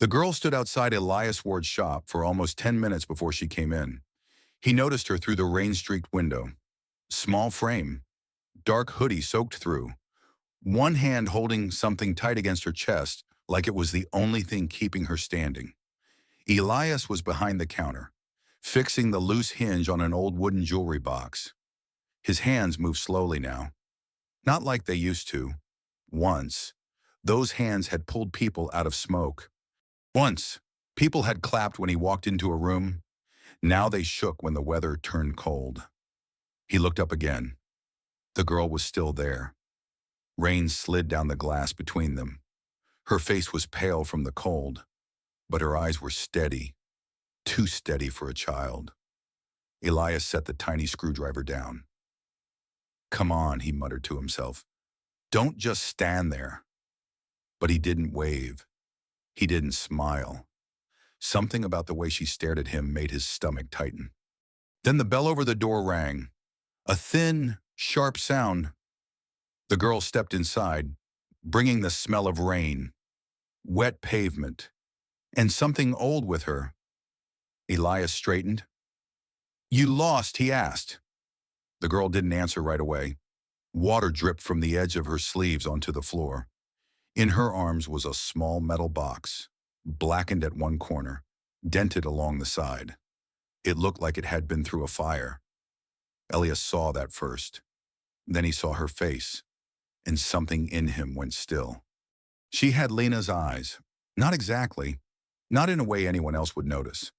The girl stood outside Elias Ward's shop for almost 10 minutes before she came in. He noticed her through the rain-streaked window. Small frame, dark hoodie soaked through, one hand holding something tight against her chest like it was the only thing keeping her standing. Elias was behind the counter, fixing the loose hinge on an old wooden jewelry box. His hands moved slowly now, not like they used to. Once, those hands had pulled people out of smoke. Once, people had clapped when he walked into a room. Now they shook when the weather turned cold. He looked up again. The girl was still there. Rain slid down the glass between them. Her face was pale from the cold, but her eyes were steady, too steady for a child. Elias set the tiny screwdriver down. "Come on," he muttered to himself. "Don't just stand there." But he didn't wave. He didn't smile. Something about the way she stared at him made his stomach tighten. Then the bell over the door rang. A thin, sharp sound. The girl stepped inside, bringing the smell of rain, wet pavement, and something old with her. Elias straightened. "You lost?" he asked. The girl didn't answer right away. Water dripped from the edge of her sleeves onto the floor. In her arms was a small metal box, blackened at one corner, dented along the side. It looked like it had been through a fire. Elias saw that first. Then he saw her face, and something in him went still. She had Lena's eyes. Not exactly, not in a way anyone else would notice.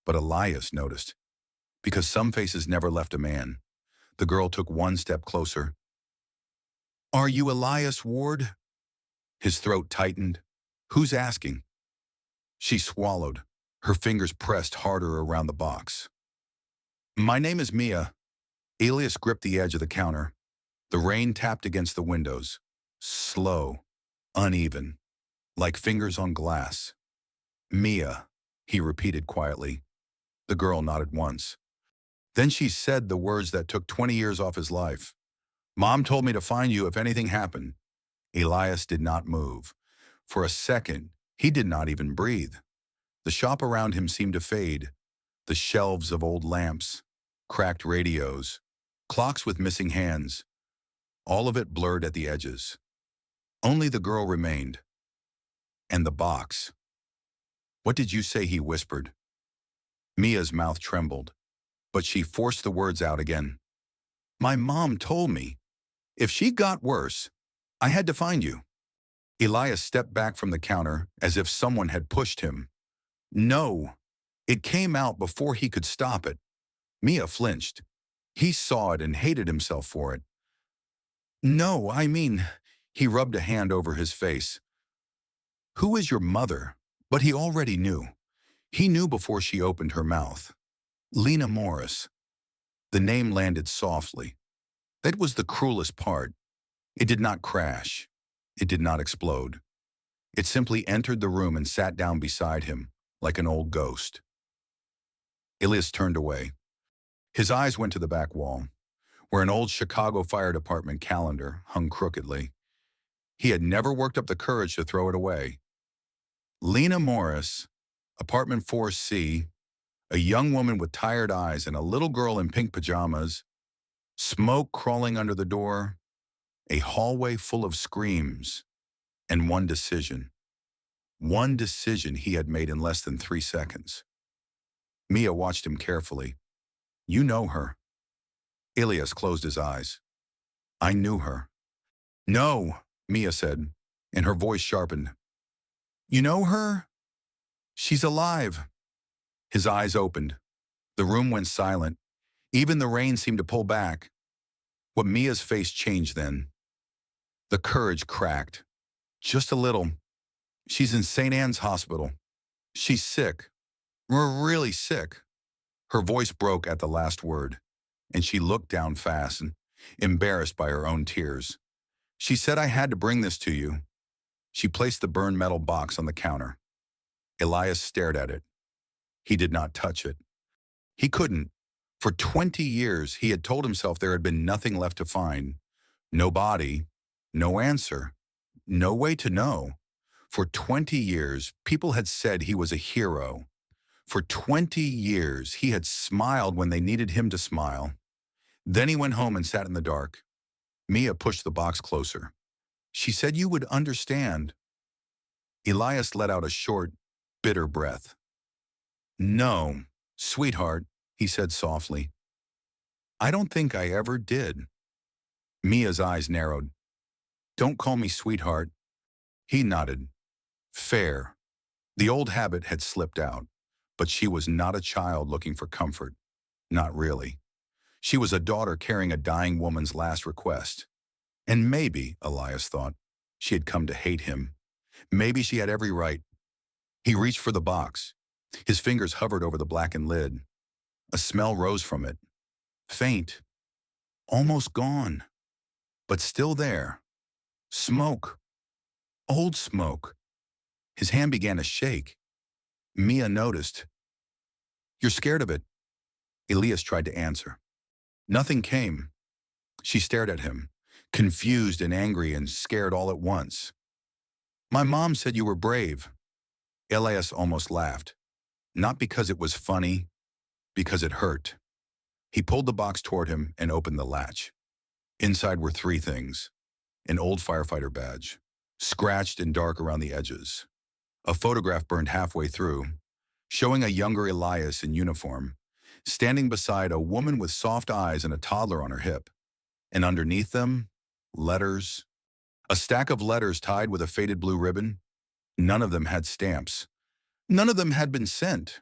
But Elias noticed, because some faces never left a man. The girl took one step closer. "Are you Elias Ward?" His throat tightened. "Who's asking?" She swallowed, her fingers pressed harder around the box. "My name is Mia." Elias gripped the edge of the counter. The rain tapped against the windows, slow, uneven, like fingers on glass. "Mia," he repeated quietly. The girl nodded once. Then she said the words that took 20 years off his life. "Mom told me to find you if anything happened." Elias did not move. For a second, he did not even breathe. The shop around him seemed to fade. The shelves of old lamps, cracked radios, clocks with missing hands. All of it blurred at the edges. Only the girl remained. And the box. "What did you say?" he whispered. Mia's mouth trembled, but she forced the words out again. "My mom told me. If she got worse, I had to find you." Elias stepped back from the counter as if someone had pushed him. "No." It came out before he could stop it. Mia flinched. He saw it and hated himself for it. "No, I mean," he rubbed a hand over his face. "Who is your mother?" But he already knew. He knew before she opened her mouth. Lena Morris. The name landed softly. That was the cruelest part. It did not crash. It did not explode. It simply entered the room and sat down beside him, like an old ghost. Elias turned away. His eyes went to the back wall, where an old Chicago Fire Department calendar hung crookedly. He had never worked up the courage to throw it away. Lena Morris, apartment 4C, a young woman with tired eyes and a little girl in pink pajamas, smoke crawling under the door, a hallway full of screams, and one decision. One decision he had made in less than 3 seconds. Mia watched him carefully. "You know her." Elias closed his eyes. "I knew her." "No," Mia said, and her voice sharpened. "You know her? She's alive." His eyes opened. The room went silent. Even the rain seemed to pull back. What Mia's face changed then. The courage cracked. Just a little. "She's in St. Anne's Hospital. She's sick. We're really sick." Her voice broke at the last word, and she looked down fast and embarrassed by her own tears. "She said I had to bring this to you." She placed the burned metal box on the counter. Elias stared at it. He did not touch it. He couldn't. For 20 years, he had told himself there had been nothing left to find. No body, no answer, no way to know. For 20 years, people had said he was a hero. For 20 years, he had smiled when they needed him to smile. Then he went home and sat in the dark. Mia pushed the box closer. She said you would understand. Elias let out a short, bitter breath. No, sweetheart, he said softly. I don't think I ever did. Mia's eyes narrowed. Don't call me sweetheart. He nodded. Fair. The old habit had slipped out, but she was not a child looking for comfort. Not really. She was a daughter carrying a dying woman's last request. And maybe, Elias thought, she had come to hate him. Maybe she had every right. He reached for the box. His fingers hovered over the blackened lid. A smell rose from it. Faint. Almost gone. But still there. Smoke. Old smoke. His hand began to shake. Mia noticed. You're scared of it. Elias tried to answer. Nothing came. She stared at him, confused and angry and scared all at once. My mom said you were brave. Elias almost laughed. Not because it was funny, because it hurt. He pulled the box toward him and opened the latch. Inside were three things. An old firefighter badge, scratched and dark around the edges. A photograph burned halfway through, showing a younger Elias in uniform, standing beside a woman with soft eyes and a toddler on her hip. And underneath them, letters. A stack of letters tied with a faded blue ribbon. None of them had stamps. None of them had been sent.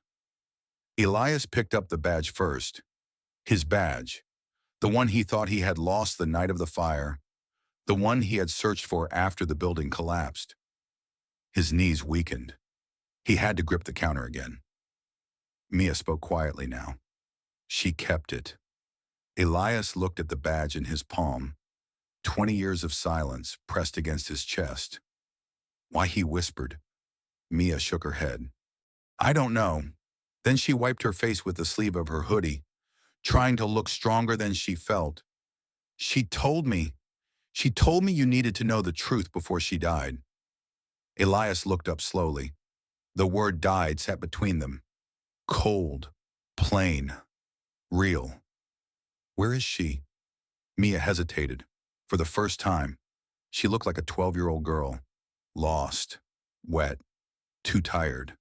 Elias picked up the badge first. His badge. The one he thought he had lost the night of the fire. The one he had searched for after the building collapsed. His knees weakened. He had to grip the counter again. Mia spoke quietly now. She kept it. Elias looked at the badge in his palm. 20 years of silence pressed against his chest. Why, he whispered. Mia shook her head. I don't know. Then she wiped her face with the sleeve of her hoodie, trying to look stronger than she felt. She told me you needed to know the truth before she died. Elias looked up slowly. The word died sat between them. Cold, plain, real. Where is she? Mia hesitated. For the first time, she looked like a 12-year-old girl. Lost, wet, too tired.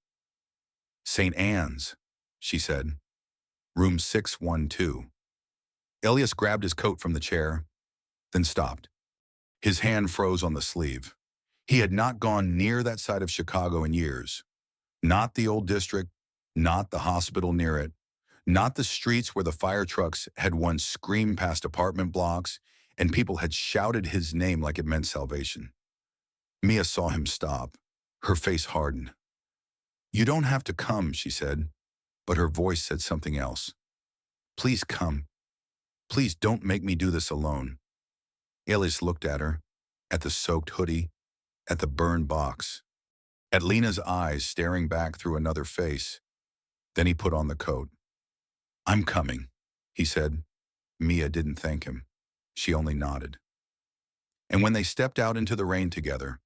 St. Anne's, she said. Room 612. Elias grabbed his coat from the chair, then stopped. His hand froze on the sleeve. He had not gone near that side of Chicago in years. Not the old district, not the hospital near it, not the streets where the fire trucks had once screamed past apartment blocks and people had shouted his name like it meant salvation. Mia saw him stop. Her face hardened. You don't have to come, she said, but her voice said something else. Please come. Please don't make me do this alone. Elias looked at her, at the soaked hoodie, at the burned box, at Lena's eyes staring back through another face. Then he put on the coat. I'm coming, he said. Mia didn't thank him. She only nodded. And when they stepped out into the rain together,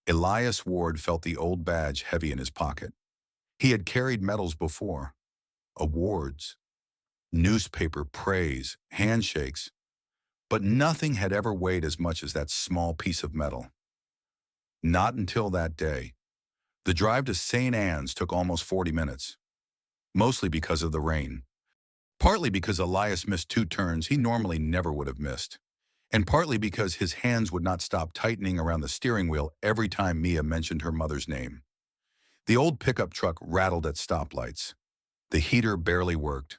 Elias Ward felt the old badge heavy in his pocket. He had carried medals before, awards, newspaper praise, handshakes, but nothing had ever weighed as much as that small piece of metal. Not until that day. The drive to St. Anne's took almost 40 minutes, mostly because of the rain. Partly because Elias missed 2 turns he normally never would have missed, and partly because his hands would not stop tightening around the steering wheel every time Mia mentioned her mother's name. The old pickup truck rattled at stoplights. The heater barely worked.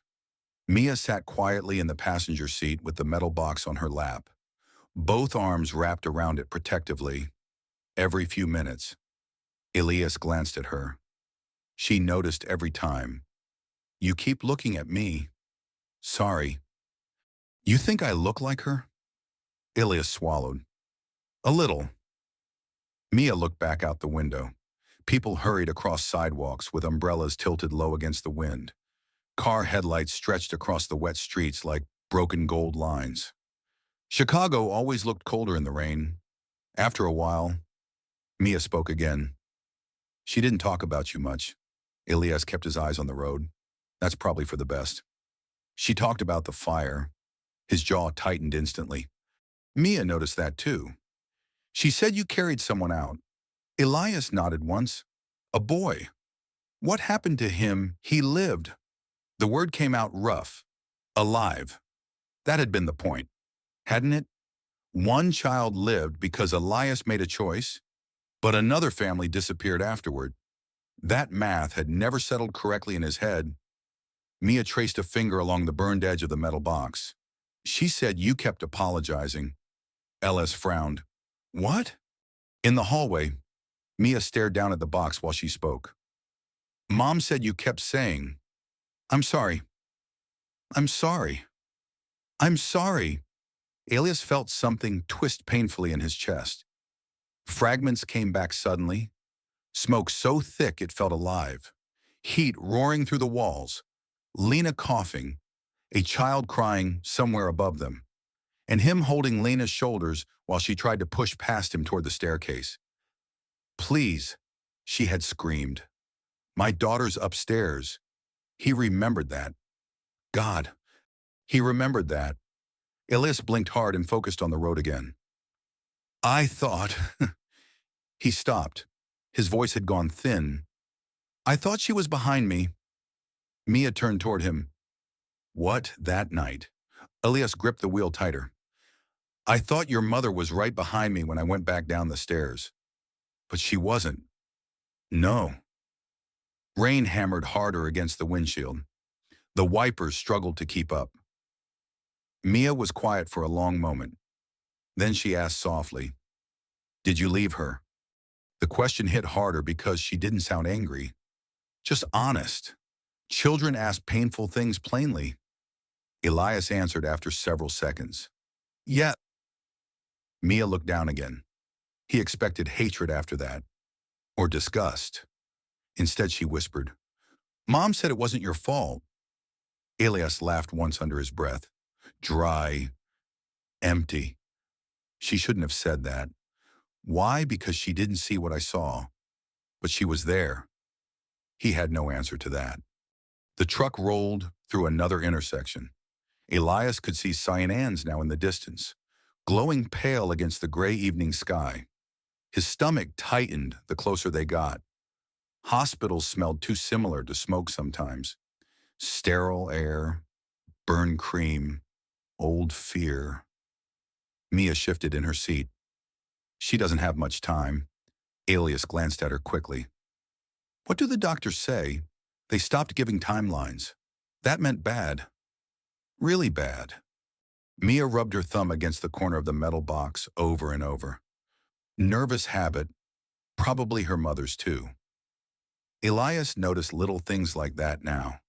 Mia sat quietly in the passenger seat with the metal box on her lap, both arms wrapped around it protectively. Every few minutes, Elias glanced at her. She noticed every time. You keep looking at me. Sorry. You think I look like her? Elias swallowed. A little. Mia looked back out the window. People hurried across sidewalks with umbrellas tilted low against the wind. Car headlights stretched across the wet streets like broken gold lines. Chicago always looked colder in the rain. After a while, Mia spoke again. She didn't talk about you much. Elias kept his eyes on the road. That's probably for the best. She talked about the fire. His jaw tightened instantly. Mia noticed that too. She said you carried someone out. Elias nodded once. A boy. What happened to him? He lived. The word came out rough. Alive. That had been the point, hadn't it? One child lived because Elias made a choice, but another family disappeared afterward. That math had never settled correctly in his head. Mia traced a finger along the burned edge of the metal box. She said you kept apologizing. Elias frowned. What? In the hallway, Mia stared down at the box while she spoke. Mom said you kept saying, I'm sorry. I'm sorry. I'm sorry. Elias felt something twist painfully in his chest. Fragments came back suddenly, smoke so thick it felt alive, heat roaring through the walls, Lena coughing, a child crying somewhere above them, and him holding Lena's shoulders while she tried to push past him toward the staircase. Please, she had screamed. My daughter's upstairs. He remembered that. God, he remembered that. Elias blinked hard and focused on the road again. I thought... He stopped. His voice had gone thin. I thought she was behind me. Mia turned toward him. What, that night? Elias gripped the wheel tighter. I thought your mother was right behind me when I went back down the stairs. But she wasn't. No. Rain hammered harder against the windshield. The wipers struggled to keep up. Mia was quiet for a long moment. Then she asked softly, Did you leave her? The question hit harder because she didn't sound angry. Just honest. Children ask painful things plainly. Elias answered after several seconds. Yeah. Mia looked down again. He expected hatred after that. Or disgust. Instead, she whispered, Mom said it wasn't your fault. Elias laughed once under his breath. Dry. Empty. She shouldn't have said that. Why? Because she didn't see what I saw. But she was there. He had no answer to that. The truck rolled through another intersection. Elias could see cyanans now in the distance, glowing pale against the gray evening sky. His stomach tightened the closer they got. Hospitals smelled too similar to smoke sometimes. Sterile air, burned cream, old fear. Mia shifted in her seat. She doesn't have much time. Elias glanced at her quickly. What do the doctors say? They stopped giving timelines. That meant bad. Really bad. Mia rubbed her thumb against the corner of the metal box over and over. Nervous habit, probably her mother's too. Elias noticed little things like that now.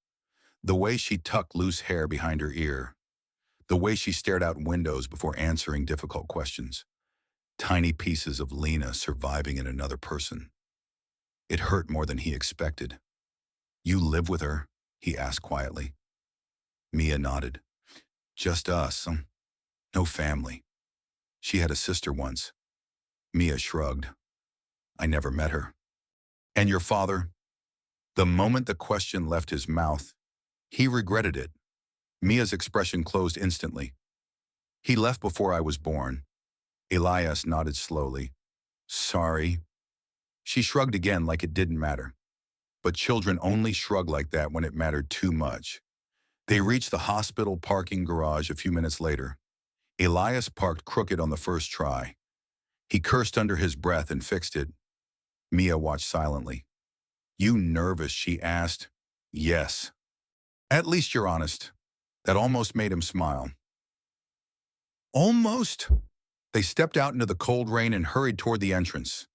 The way she tucked loose hair behind her ear. The way she stared out windows before answering difficult questions. Tiny pieces of Lena surviving in another person. It hurt more than he expected. You live with her? He asked quietly. Mia nodded. Just us. No family. She had a sister once. Mia shrugged. I never met her. And your father? The moment the question left his mouth, he regretted it. Mia's expression closed instantly. He left before I was born. Elias nodded slowly. Sorry. She shrugged again like it didn't matter. But children only shrug like that when it mattered too much. They reached the hospital parking garage a few minutes later. Elias parked crooked on the first try. He cursed under his breath and fixed it. Mia watched silently. You nervous? She asked. Yes. At least you're honest. That almost made him smile. Almost? They stepped out into the cold rain and hurried toward the entrance.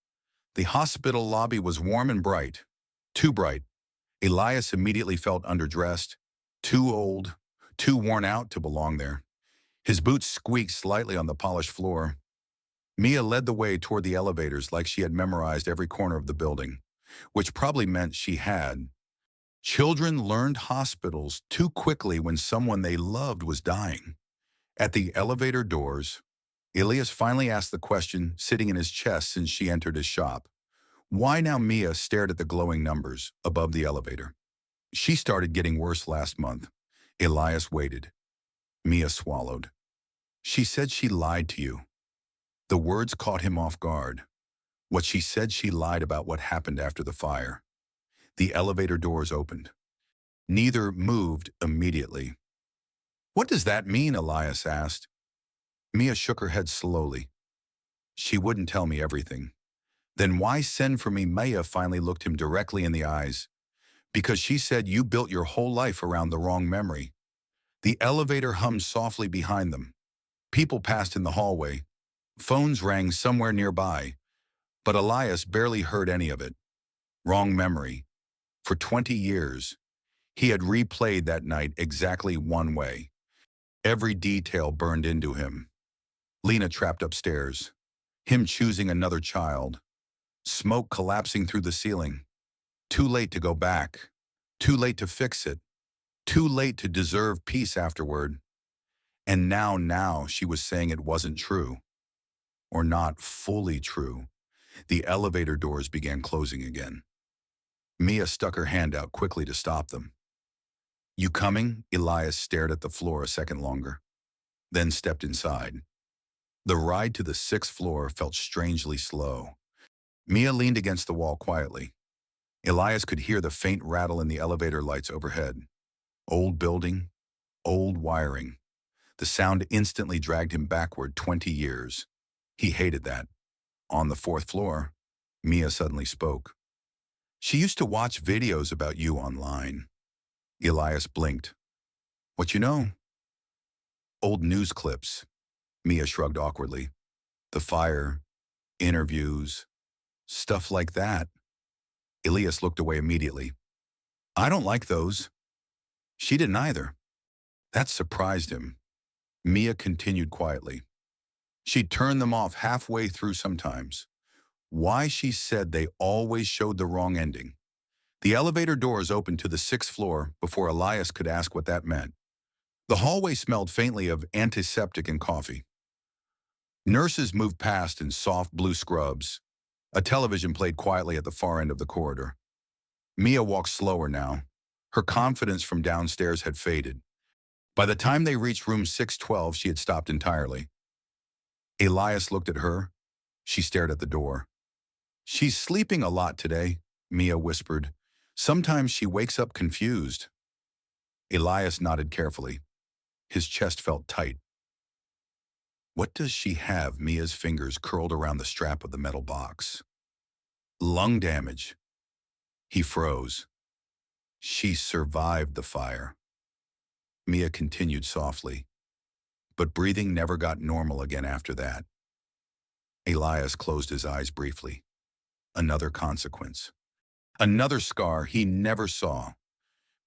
The hospital lobby was warm and bright. Too bright. Elias immediately felt underdressed. Too old. Too worn out to belong there. His boots squeaked slightly on the polished floor. Mia led the way toward the elevators like she had memorized every corner of the building, which probably meant she had. Children learned hospitals too quickly when someone they loved was dying. At the elevator doors, Elias finally asked the question sitting in his chest since she entered his shop. Why now? Mia stared at the glowing numbers above the elevator. She started getting worse last month. Elias waited. Mia swallowed. She said she lied to you. The words caught him off guard. What she said, she lied about what happened after the fire. The elevator doors opened. Neither moved immediately. What does that mean? Elias asked. Mia shook her head slowly. She wouldn't tell me everything. Then why send for me? Maya finally looked him directly in the eyes. Because she said you built your whole life around the wrong memory. The elevator hummed softly behind them. People passed in the hallway. Phones rang somewhere nearby. But Elias barely heard any of it. Wrong memory. For 20 years, he had replayed that night exactly one way. Every detail burned into him. Lena trapped upstairs. Him choosing another child. Smoke collapsing through the ceiling. Too late to go back. Too late to fix it. Too late to deserve peace afterward. And now she was saying it wasn't true. Or not fully true. The elevator doors began closing again. Mia stuck her hand out quickly to stop them. You coming? Elias stared at the floor a second longer, then stepped inside. The ride to the 6th floor felt strangely slow. Mia leaned against the wall quietly. Elias could hear the faint rattle in the elevator lights overhead. Old building, old wiring. The sound instantly dragged him backward 20 years. He hated that. On the 4th floor, Mia suddenly spoke. She used to watch videos about you online. Elias blinked. What you know? Old news clips. Mia shrugged awkwardly. The fire, interviews, stuff like that. Elias looked away immediately. I don't like those. She didn't either. That surprised him. Mia continued quietly. She'd turn them off halfway through sometimes. Why, she said, they always showed the wrong ending. The elevator doors opened to the 6th floor before Elias could ask what that meant. The hallway smelled faintly of antiseptic and coffee. Nurses moved past in soft blue scrubs. A television played quietly at the far end of the corridor. Mia walked slower now. Her confidence from downstairs had faded. By the time they reached room 612, she had stopped entirely. Elias looked at her. She stared at the door. She's sleeping a lot today, Mia whispered. Sometimes she wakes up confused. Elias nodded carefully. His chest felt tight. What does she have? Mia's fingers curled around the strap of the metal box. Lung damage. He froze. She survived the fire. Mia continued softly. But breathing never got normal again after that. Elias closed his eyes briefly. Another consequence. Another scar he never saw.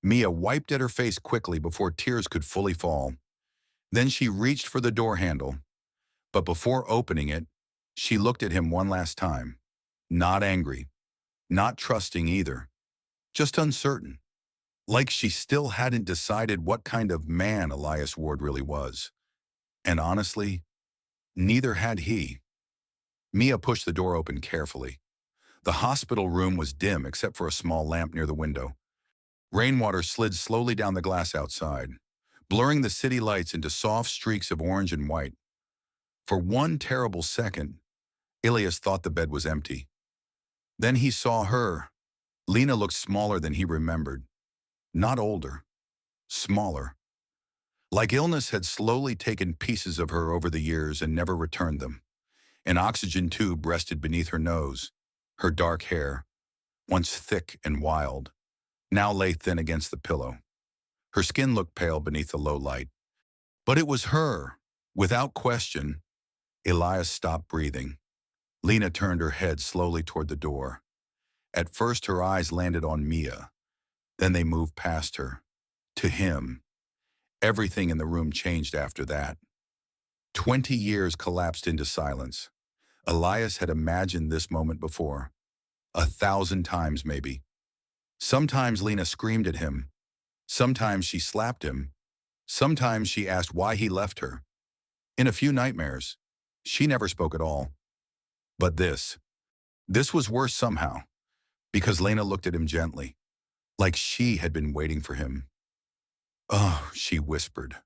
Mia wiped at her face quickly before tears could fully fall. Then she reached for the door handle. But before opening it, she looked at him one last time. Not angry. Not trusting either. Just uncertain. Like she still hadn't decided what kind of man Elias Ward really was. And honestly, neither had he. Mia pushed the door open carefully. The hospital room was dim except for a small lamp near the window. Rainwater slid slowly down the glass outside, blurring the city lights into soft streaks of orange and white. For one terrible second, Elias thought the bed was empty. Then he saw her. Lena looked smaller than he remembered. Not older. Smaller. Like illness had slowly taken pieces of her over the years and never returned them. An oxygen tube rested beneath her nose. Her dark hair, once thick and wild, now lay thin against the pillow. Her skin looked pale beneath the low light. But it was her. Without question, Elias stopped breathing. Lena turned her head slowly toward the door. At first her eyes landed on Mia. Then they moved past her. To him. Everything in the room changed after that. 20 years collapsed into silence. Elias had imagined this moment before. 1,000 times maybe. Sometimes Lena screamed at him. Sometimes she slapped him. Sometimes she asked why he left her. In a few nightmares, she never spoke at all. But this This was worse somehow, because Lena looked at him gently, like she had been waiting for him. "Oh," she whispered.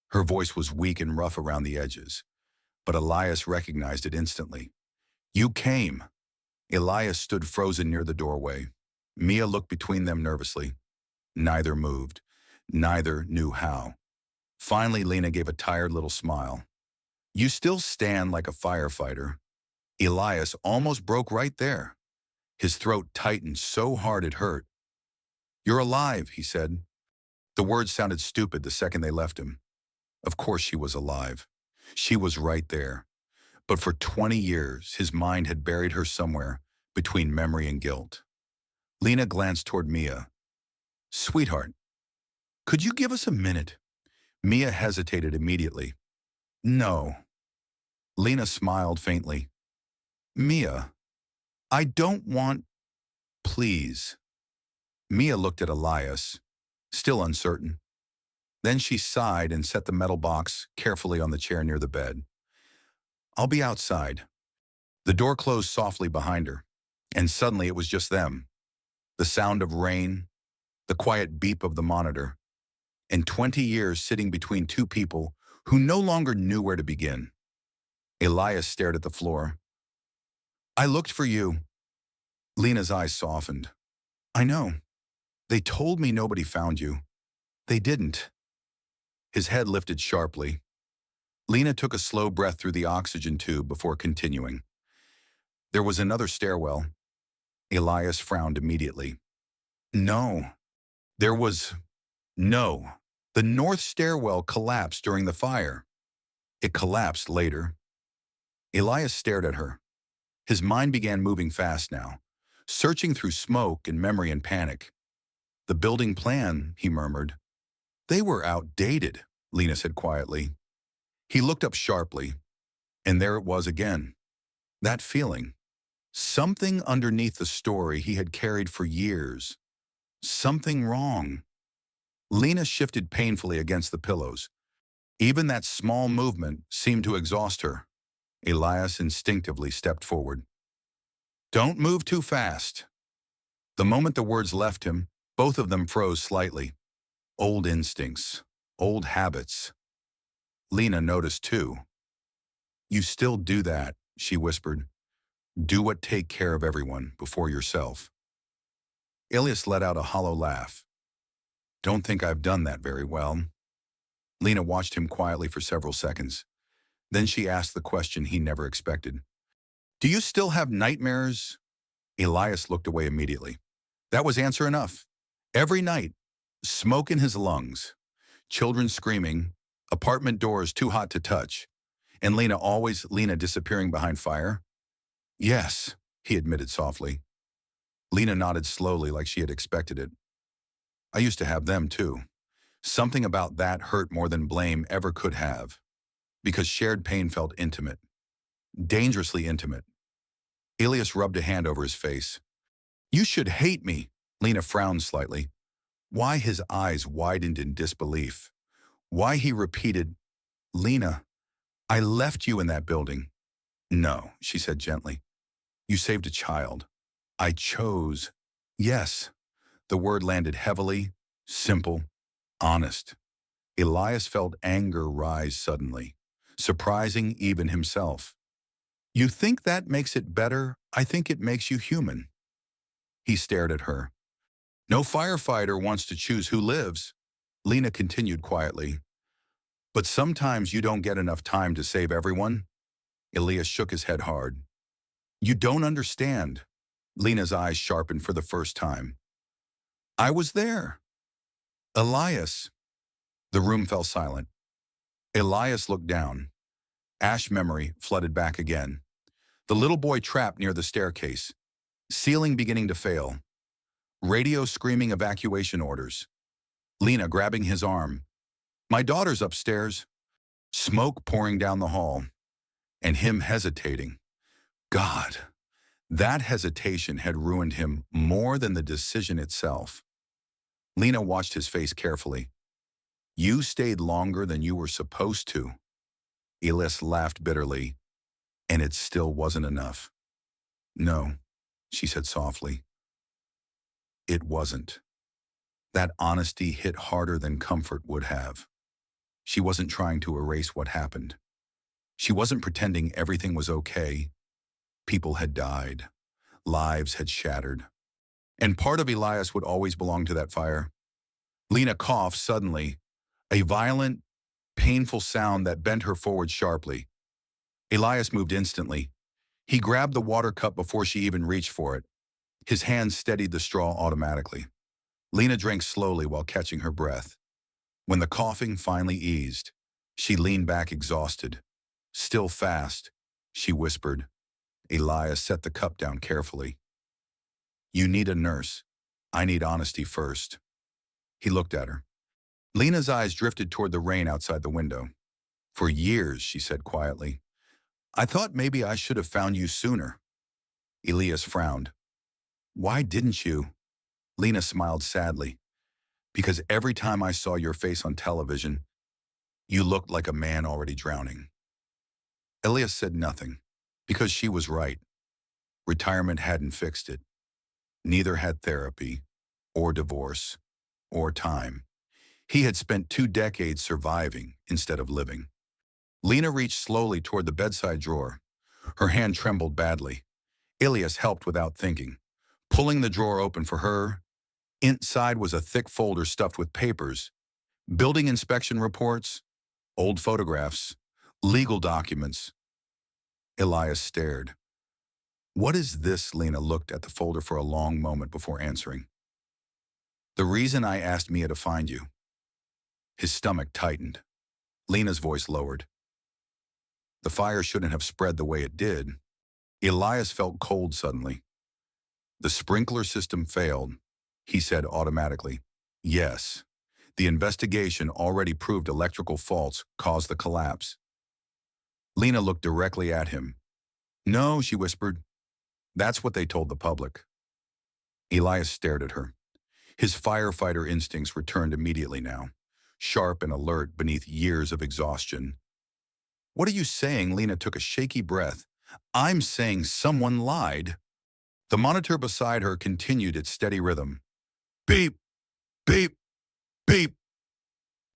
Her voice was weak and rough around the edges, but Elias recognized it instantly. "You came." Elias stood frozen near the doorway. Mia looked between them nervously. Neither moved. Neither knew how. Finally, Lena gave a tired little smile. "You still stand like a firefighter." Elias almost broke right there. His throat tightened so hard it hurt. "You're alive," he said. The words sounded stupid the second they left him. Of course she was alive. She was right there. But for 20 years, his mind had buried her somewhere between memory and guilt. Lena glanced toward Mia. "Sweetheart, could you give us a minute?" Mia hesitated immediately. "No." Lena smiled faintly. "Mia, I don't want, please." Mia looked at Elias, still uncertain. Then she sighed and set the metal box carefully on the chair near the bed. "I'll be outside." The door closed softly behind her, and suddenly it was just them. The sound of rain, the quiet beep of the monitor, and 20 years sitting between two people who no longer knew where to begin. Elias stared at the floor. "I looked for you." Lena's eyes softened. "I know. They told me nobody found you. They didn't." His head lifted sharply. Lena took a slow breath through the oxygen tube before continuing. "There was another stairwell." Elias frowned immediately. "No. There was... No. The north stairwell collapsed during the fire. It collapsed later." Elias stared at her. His mind began moving fast now, searching through smoke and memory and panic. "The building plan," he murmured. "They were outdated," Lena said quietly. He looked up sharply, and there it was again. That feeling. Something underneath the story he had carried for years. Something wrong. Lena shifted painfully against the pillows. Even that small movement seemed to exhaust her. Elias instinctively stepped forward. "Don't move too fast." The moment the words left him, both of them froze slightly. Old instincts, old habits. Lena noticed too. "You still do that," she whispered. "Do what take care of everyone before yourself." Elias let out a hollow laugh. "Don't think I've done that very well." Lena watched him quietly for several seconds. Then she asked the question he never expected. "Do you still have nightmares?" Elias looked away immediately. That was answer enough. Every night, smoke in his lungs, children screaming, apartment doors too hot to touch, and Lena disappearing behind fire. "Yes," he admitted softly. Lena nodded slowly like she had expected it. "I used to have them too. Something about that hurt more than blame ever could have, because shared pain felt intimate, dangerously intimate." Elias rubbed a hand over his face. "You should hate me." Lena frowned slightly. Why his eyes widened in disbelief. Why he repeated, "Lena, I left you in that building." "No," she said gently. "You saved a child. I chose." "Yes." The word landed heavily, simple, honest. Elias felt anger rise suddenly, surprising even himself. "You think that makes it better? I think it makes you human." He stared at her. "No firefighter wants to choose who lives," Lena continued quietly. "But sometimes you don't get enough time to save everyone." Elias shook his head hard. "You don't understand." Lena's eyes sharpened for the first time. "I was there." "Elias." The room fell silent. Elias looked down. Ash memory flooded back again. The little boy trapped near the staircase. Ceiling beginning to fail. Radio screaming evacuation orders. Lena grabbing his arm. "My daughter's upstairs." Smoke pouring down the hall. And him hesitating. God, that hesitation had ruined him more than the decision itself. Lena watched his face carefully. "You stayed longer than you were supposed to." Elias laughed bitterly, and it still wasn't enough. No, she said softly. It wasn't. That honesty hit harder than comfort would have. She wasn't trying to erase what happened. She wasn't pretending everything was okay. People had died. Lives had shattered. And part of Elias would always belong to that fire. Lena coughed suddenly, a violent, painful sound that bent her forward sharply. Elias moved instantly. He grabbed the water cup before she even reached for it. His hand steadied the straw automatically. Lena drank slowly while catching her breath. When the coughing finally eased, she leaned back exhausted. Still fast, she whispered. Elias set the cup down carefully. You need a nurse. I need honesty first. He looked at her. Lena's eyes drifted toward the rain outside the window. For years, she said quietly. I thought maybe I should have found you sooner. Elias frowned. Why didn't you? Lena smiled sadly. Because every time I saw your face on television, you looked like a man already drowning. Elias said nothing, because she was right. Retirement hadn't fixed it. Neither had therapy, or divorce, or time. He had spent 2 decades surviving instead of living. Lena reached slowly toward the bedside drawer. Her hand trembled badly. Elias helped without thinking, pulling the drawer open for her. Inside was a thick folder stuffed with papers, building inspection reports, old photographs, legal documents. Elias stared. What is this? Lena looked at the folder for a long moment before answering. The reason I asked Mia to find you. His stomach tightened. Lena's voice lowered. The fire shouldn't have spread the way it did. Elias felt cold suddenly. The sprinkler system failed, he said automatically. Yes, the investigation already proved electrical faults caused the collapse. Lena looked directly at him. No, she whispered. That's what they told the public. Elias stared at her. His firefighter instincts returned immediately now, sharp and alert beneath years of exhaustion. What are you saying? Lena took a shaky breath. I'm saying someone lied. The monitor beside her continued its steady rhythm. Beep, beep, beep.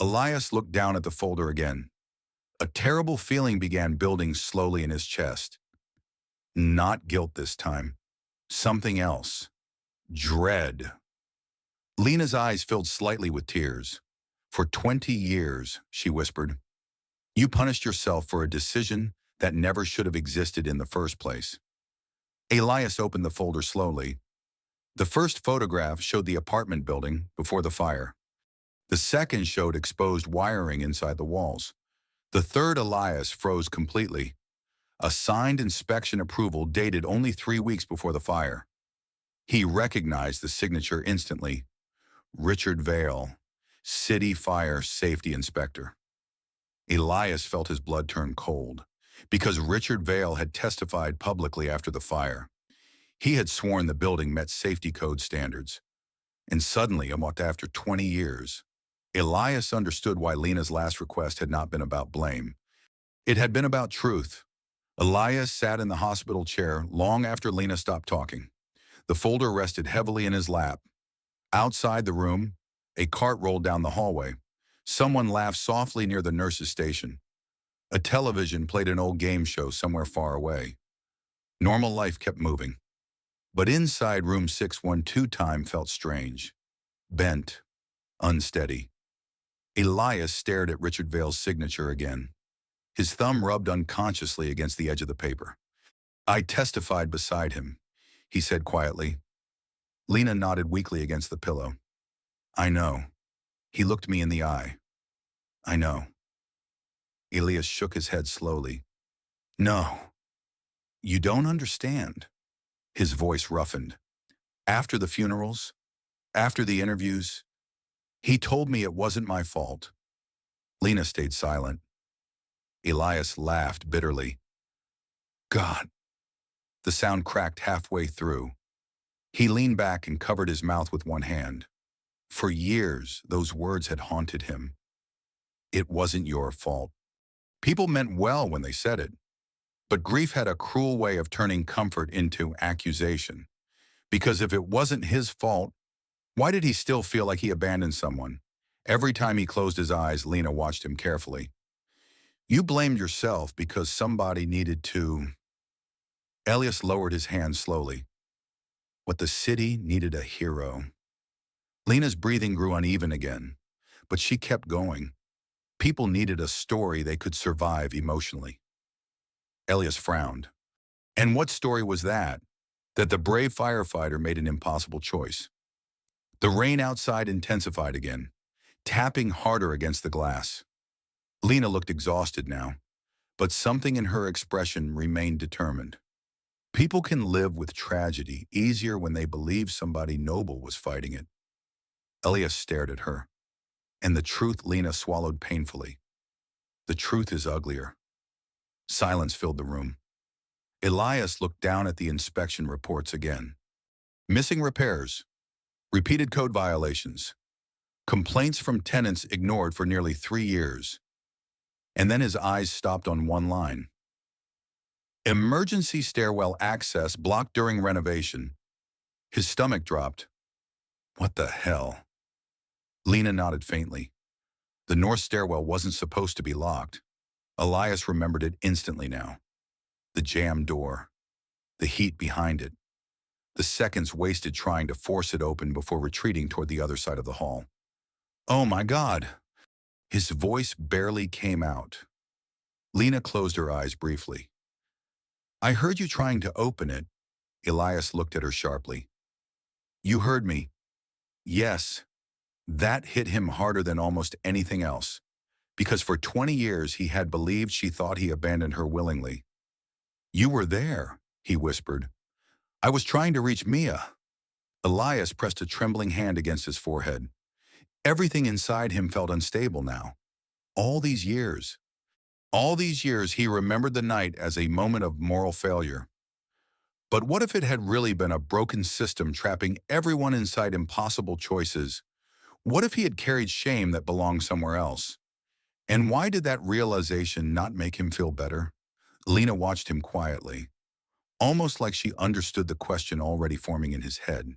Elias looked down at the folder again. A terrible feeling began building slowly in his chest. Not guilt this time. Something else. Dread. Lena's eyes filled slightly with tears. For 20 years, she whispered, you punished yourself for a decision that never should have existed in the first place. Elias opened the folder slowly. The first photograph showed the apartment building before the fire. The second showed exposed wiring inside the walls. The third, Elias froze completely. A signed inspection approval dated only 3 weeks before the fire. He recognized the signature instantly. Richard Vale, City Fire Safety Inspector. Elias felt his blood turn cold, because Richard Vale had testified publicly after the fire. He had sworn the building met safety code standards. And suddenly, after 20 years, Elias understood why Lena's last request had not been about blame. It had been about truth. Elias sat in the hospital chair long after Lena stopped talking. The folder rested heavily in his lap. Outside the room, a cart rolled down the hallway. Someone laughed softly near the nurse's station. A television played an old game show somewhere far away. Normal life kept moving. But inside room 612 time felt strange. Bent. Unsteady. Elias stared at Richard Vale's signature again. His thumb rubbed unconsciously against the edge of the paper. I testified beside him, he said quietly. Lena nodded weakly against the pillow. I know. He looked me in the eye. I know. Elias shook his head slowly. No. You don't understand. His voice roughened. After the funerals, after the interviews, he told me it wasn't my fault. Lena stayed silent. Elias laughed bitterly. God. The sound cracked halfway through. He leaned back and covered his mouth with one hand. For years, those words had haunted him. It wasn't your fault. People meant well when they said it. But grief had a cruel way of turning comfort into accusation. Because if it wasn't his fault, why did he still feel like he abandoned someone? Every time he closed his eyes, Lena watched him carefully. You blamed yourself because somebody needed to. Elias lowered his hand slowly. What the city needed a hero. Lena's breathing grew uneven again, but she kept going. People needed a story they could survive emotionally. Elias frowned. And what story was that? That the brave firefighter made an impossible choice. The rain outside intensified again, tapping harder against the glass. Lena looked exhausted now, but something in her expression remained determined. People can live with tragedy easier when they believe somebody noble was fighting it. Elias stared at her, and the truth Lena swallowed painfully. The truth is uglier. Silence filled the room. Elias looked down at the inspection reports again. Missing repairs, repeated code violations, complaints from tenants ignored for nearly 3 years. And then his eyes stopped on one line. Emergency stairwell access blocked during renovation. His stomach dropped. What the hell? Lena nodded faintly. The north stairwell wasn't supposed to be locked. Elias remembered it instantly now. The jammed door. The heat behind it. The seconds wasted trying to force it open before retreating toward the other side of the hall. Oh my God! His voice barely came out. Lena closed her eyes briefly. I heard you trying to open it. Elias looked at her sharply. You heard me. Yes. That hit him harder than almost anything else, because for 20 years he had believed she thought he abandoned her willingly. You were there, he whispered. I was trying to reach Mia. Elias pressed a trembling hand against his forehead. Everything inside him felt unstable now. All these years he remembered the night as a moment of moral failure. But what if it had really been a broken system trapping everyone inside impossible choices? What if he had carried shame that belonged somewhere else? And why did that realization not make him feel better? Lena watched him quietly, almost like she understood the question already forming in his head.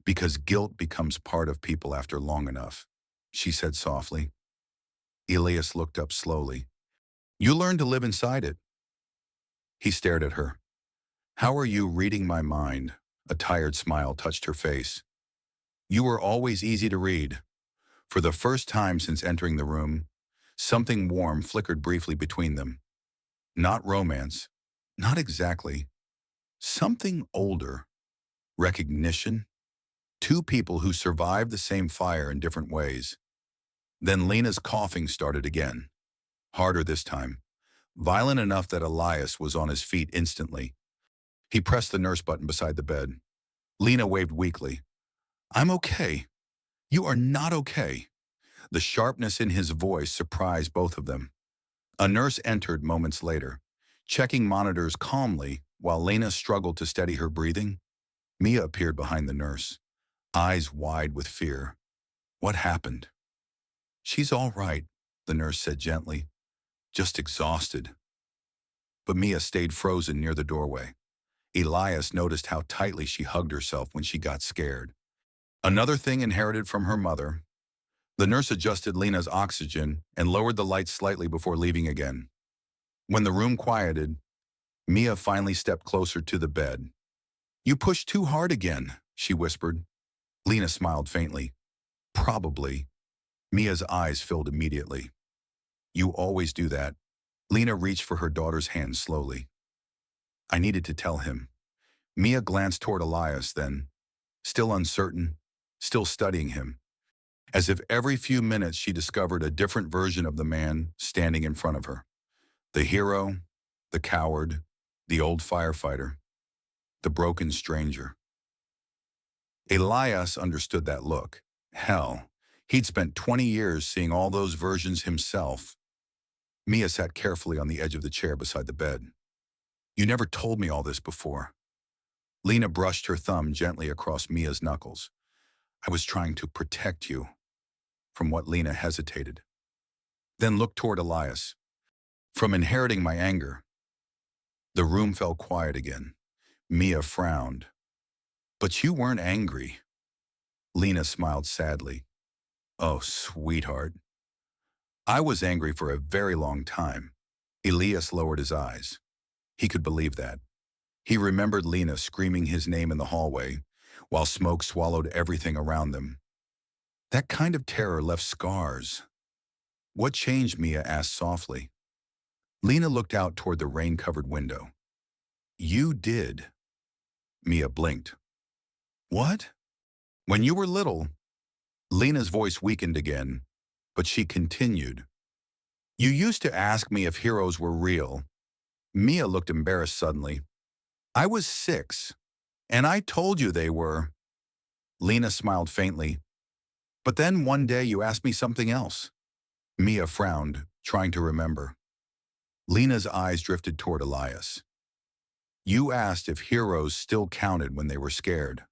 Because guilt becomes part of people after long enough, she said softly. Elias looked up slowly. You learn to live inside it. He stared at her. How are you reading my mind? A tired smile touched her face. You were always easy to read. For the first time since entering the room, something warm flickered briefly between them. Not romance. Not exactly. Something older. Recognition. Two people who survived the same fire in different ways. Then Lena's coughing started again. Harder this time. Violent enough that Elias was on his feet instantly. He pressed the nurse button beside the bed. Lena waved weakly. I'm okay. You are not okay. The sharpness in his voice surprised both of them. A nurse entered moments later, checking monitors calmly while Lena struggled to steady her breathing. Mia appeared behind the nurse, eyes wide with fear. What happened? She's all right, the nurse said gently, just exhausted. But Mia stayed frozen near the doorway. Elias noticed how tightly she hugged herself when she got scared. Another thing inherited from her mother. The nurse adjusted Lena's oxygen and lowered the lights slightly before leaving again. When the room quieted, Mia finally stepped closer to the bed. You pushed too hard again, she whispered. Lena smiled faintly. Probably. Mia's eyes filled immediately. You always do that. Lena reached for her daughter's hand slowly. I needed to tell him. Mia glanced toward Elias then, still uncertain, still studying him, as if every few minutes she discovered a different version of the man standing in front of her. The hero, the coward, the old firefighter, the broken stranger. Elias understood that look. Hell, he'd spent 20 years seeing all those versions himself. Mia sat carefully on the edge of the chair beside the bed. You never told me all this before. Lena brushed her thumb gently across Mia's knuckles. I was trying to protect you. From what Lena hesitated. Then looked toward Elias. From inheriting my anger. The room fell quiet again. Mia frowned. But you weren't angry. Lena smiled sadly. Oh, sweetheart. I was angry for a very long time. Elias lowered his eyes. He could believe that. He remembered Lena screaming his name in the hallway, while smoke swallowed everything around them. That kind of terror left scars. What changed? Mia asked softly. Lena looked out toward the rain-covered window. You did. Mia blinked. What? When you were little. Lena's voice weakened again, but she continued. You used to ask me if heroes were real. Mia looked embarrassed suddenly. I was 6, and I told you they were. Lena smiled faintly. But then one day you asked me something else. Mia frowned, trying to remember. Lena's eyes drifted toward Elias. You asked if heroes still counted when they were scared.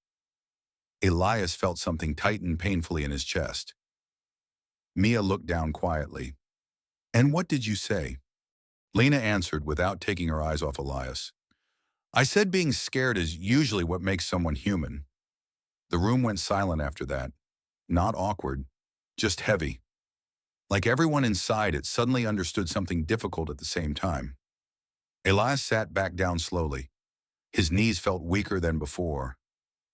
Elias felt something tighten painfully in his chest. Mia looked down quietly. And what did you say? Lena answered without taking her eyes off Elias. I said being scared is usually what makes someone human. The room went silent after that. Not awkward, just heavy. Like everyone inside it suddenly understood something difficult at the same time. Elias sat back down slowly. His knees felt weaker than before.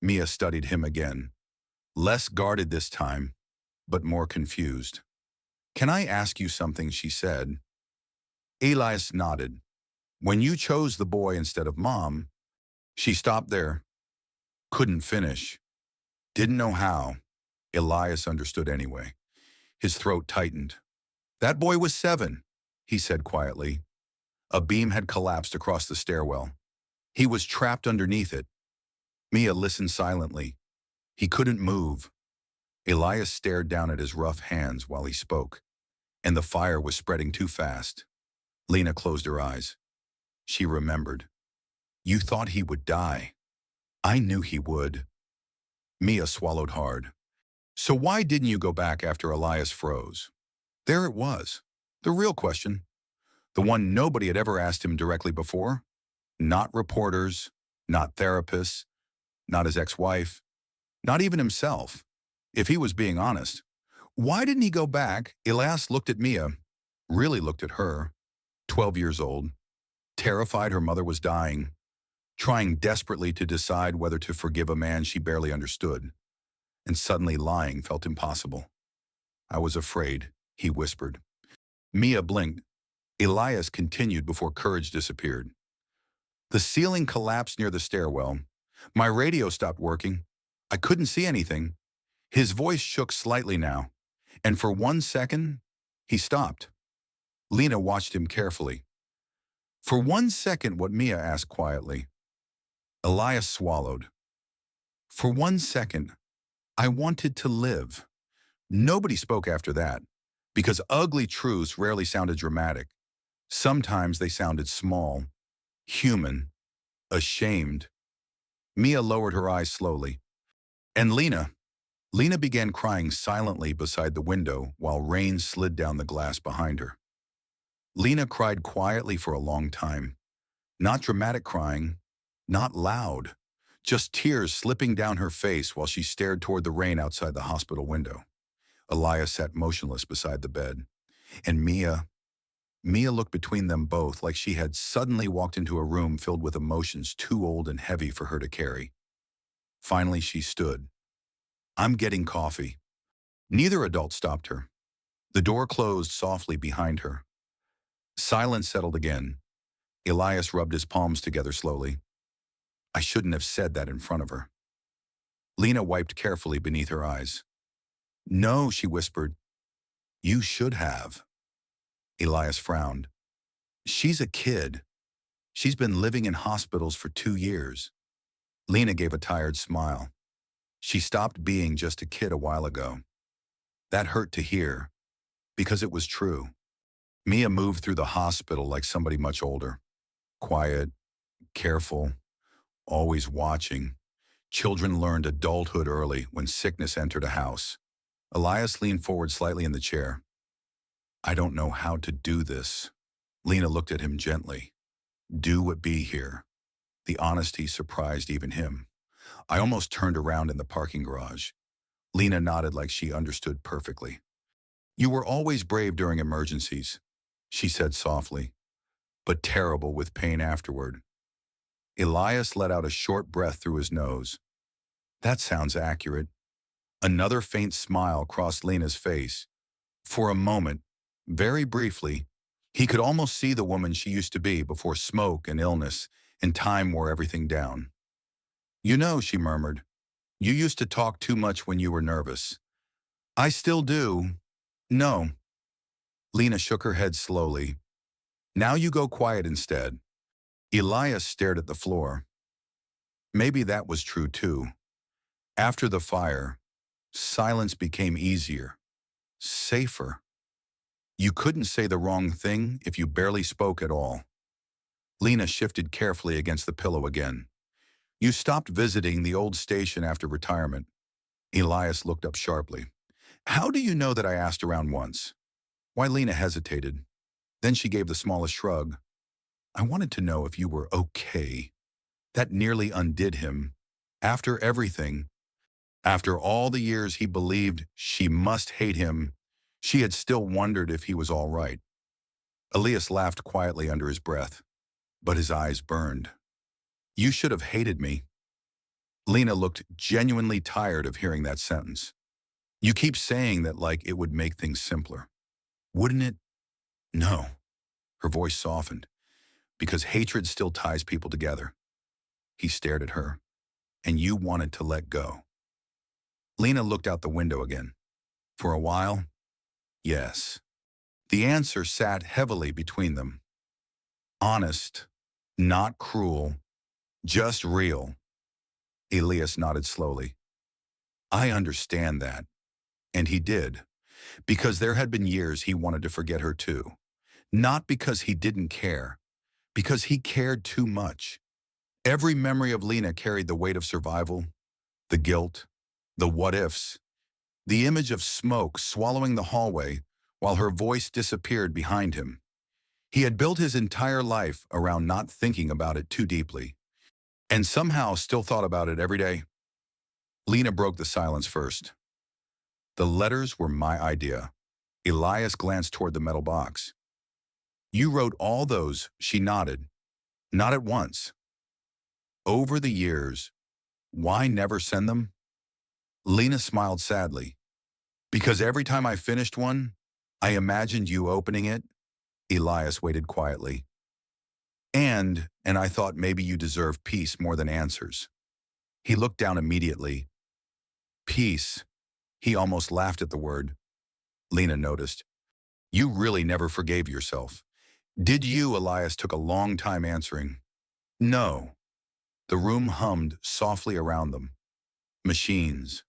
Mia studied him again. Less guarded this time, but more confused. Can I ask you something? She said. Elias nodded. When you chose the boy instead of mom, she stopped there. Couldn't finish. Didn't know how. Elias understood anyway. His throat tightened. That boy was 7, he said quietly. A beam had collapsed across the stairwell. He was trapped underneath it. Mia listened silently. He couldn't move. Elias stared down at his rough hands while he spoke, and the fire was spreading too fast. Lena closed her eyes. She remembered. You thought he would die. I knew he would. Mia swallowed hard. So why didn't you go back after Elias froze? There it was. The real question. The one nobody had ever asked him directly before. Not reporters, not therapists, not his ex-wife, not even himself. If he was being honest. Why didn't he go back? Elias looked at Mia, really looked at her, 12 years old, terrified her mother was dying, trying desperately to decide whether to forgive a man she barely understood. And suddenly lying felt impossible. I was afraid, he whispered. Mia blinked. Elias continued before courage disappeared. The ceiling collapsed near the stairwell. My radio stopped working. I couldn't see anything. His voice shook slightly now, and for 1 second, he stopped. Lena watched him carefully. For 1 second, what? Mia asked quietly. Elias swallowed. For 1 second, I wanted to live. Nobody spoke after that, because ugly truths rarely sounded dramatic. Sometimes they sounded small, human, ashamed. Mia lowered her eyes slowly. And Lena began crying silently beside the window while rain slid down the glass behind her. Lena cried quietly for a long time. Not dramatic crying, not loud, just tears slipping down her face while she stared toward the rain outside the hospital window. Elias sat motionless beside the bed, and Mia looked between them both like she had suddenly walked into a room filled with emotions too old and heavy for her to carry. Finally, she stood. I'm getting coffee. Neither adult stopped her. The door closed softly behind her. Silence settled again. Elias rubbed his palms together slowly. I shouldn't have said that in front of her. Lena wiped carefully beneath her eyes. No, she whispered. You should have. Elias frowned. She's a kid. She's been living in hospitals for 2 years. Lena gave a tired smile. She stopped being just a kid a while ago. That hurt to hear, because it was true. Mia moved through the hospital like somebody much older. Quiet, careful, always watching. Children learned adulthood early when sickness entered a house. Elias leaned forward slightly in the chair. I don't know how to do this. Lena looked at him gently. Do what be here. The honesty surprised even him. I almost turned around in the parking garage. Lena nodded like she understood perfectly. You were always brave during emergencies, she said softly, but terrible with pain afterward. Elias let out a short breath through his nose. That sounds accurate. Another faint smile crossed Lena's face. For a moment, very briefly, he could almost see the woman she used to be before smoke and illness and time wore everything down. You know, she murmured, you used to talk too much when you were nervous. I still do. No. Lena shook her head slowly. Now you go quiet instead. Elias stared at the floor. Maybe that was true too. After the fire, silence became easier, safer. You couldn't say the wrong thing if you barely spoke at all. Lena shifted carefully against the pillow again. You stopped visiting the old station after retirement. Elias looked up sharply. How do you know that I asked around once? Why, Lena hesitated. Then she gave the smallest shrug. I wanted to know if you were okay. That nearly undid him. After everything, after all the years he believed she must hate him, she had still wondered if he was all right. Elias laughed quietly under his breath, but his eyes burned. You should have hated me. Lena looked genuinely tired of hearing that sentence. You keep saying that like it would make things simpler. Wouldn't it? No. Her voice softened. Because hatred still ties people together. He stared at her. And you wanted to let go. Lena looked out the window again. For a while, yes. The answer sat heavily between them. Honest, not cruel, just real. Elias nodded slowly. I understand that. And he did. Because there had been years he wanted to forget her too. Not because he didn't care. Because he cared too much. Every memory of Lena carried the weight of survival, the guilt, the what-ifs, the image of smoke swallowing the hallway while her voice disappeared behind him. He had built his entire life around not thinking about it too deeply, and somehow still thought about it every day. Lena broke the silence first. The letters were my idea. Elias glanced toward the metal box. You wrote all those, she nodded. Not at once. Over the years. Why never send them? Lena smiled sadly. Because every time I finished one, I imagined you opening it. Elias waited quietly. And I thought maybe you deserve peace more than answers. He looked down immediately. Peace. He almost laughed at the word. Lena noticed. You really never forgave yourself. Did you? Elias took a long time answering. No. The room hummed softly around them. Machines,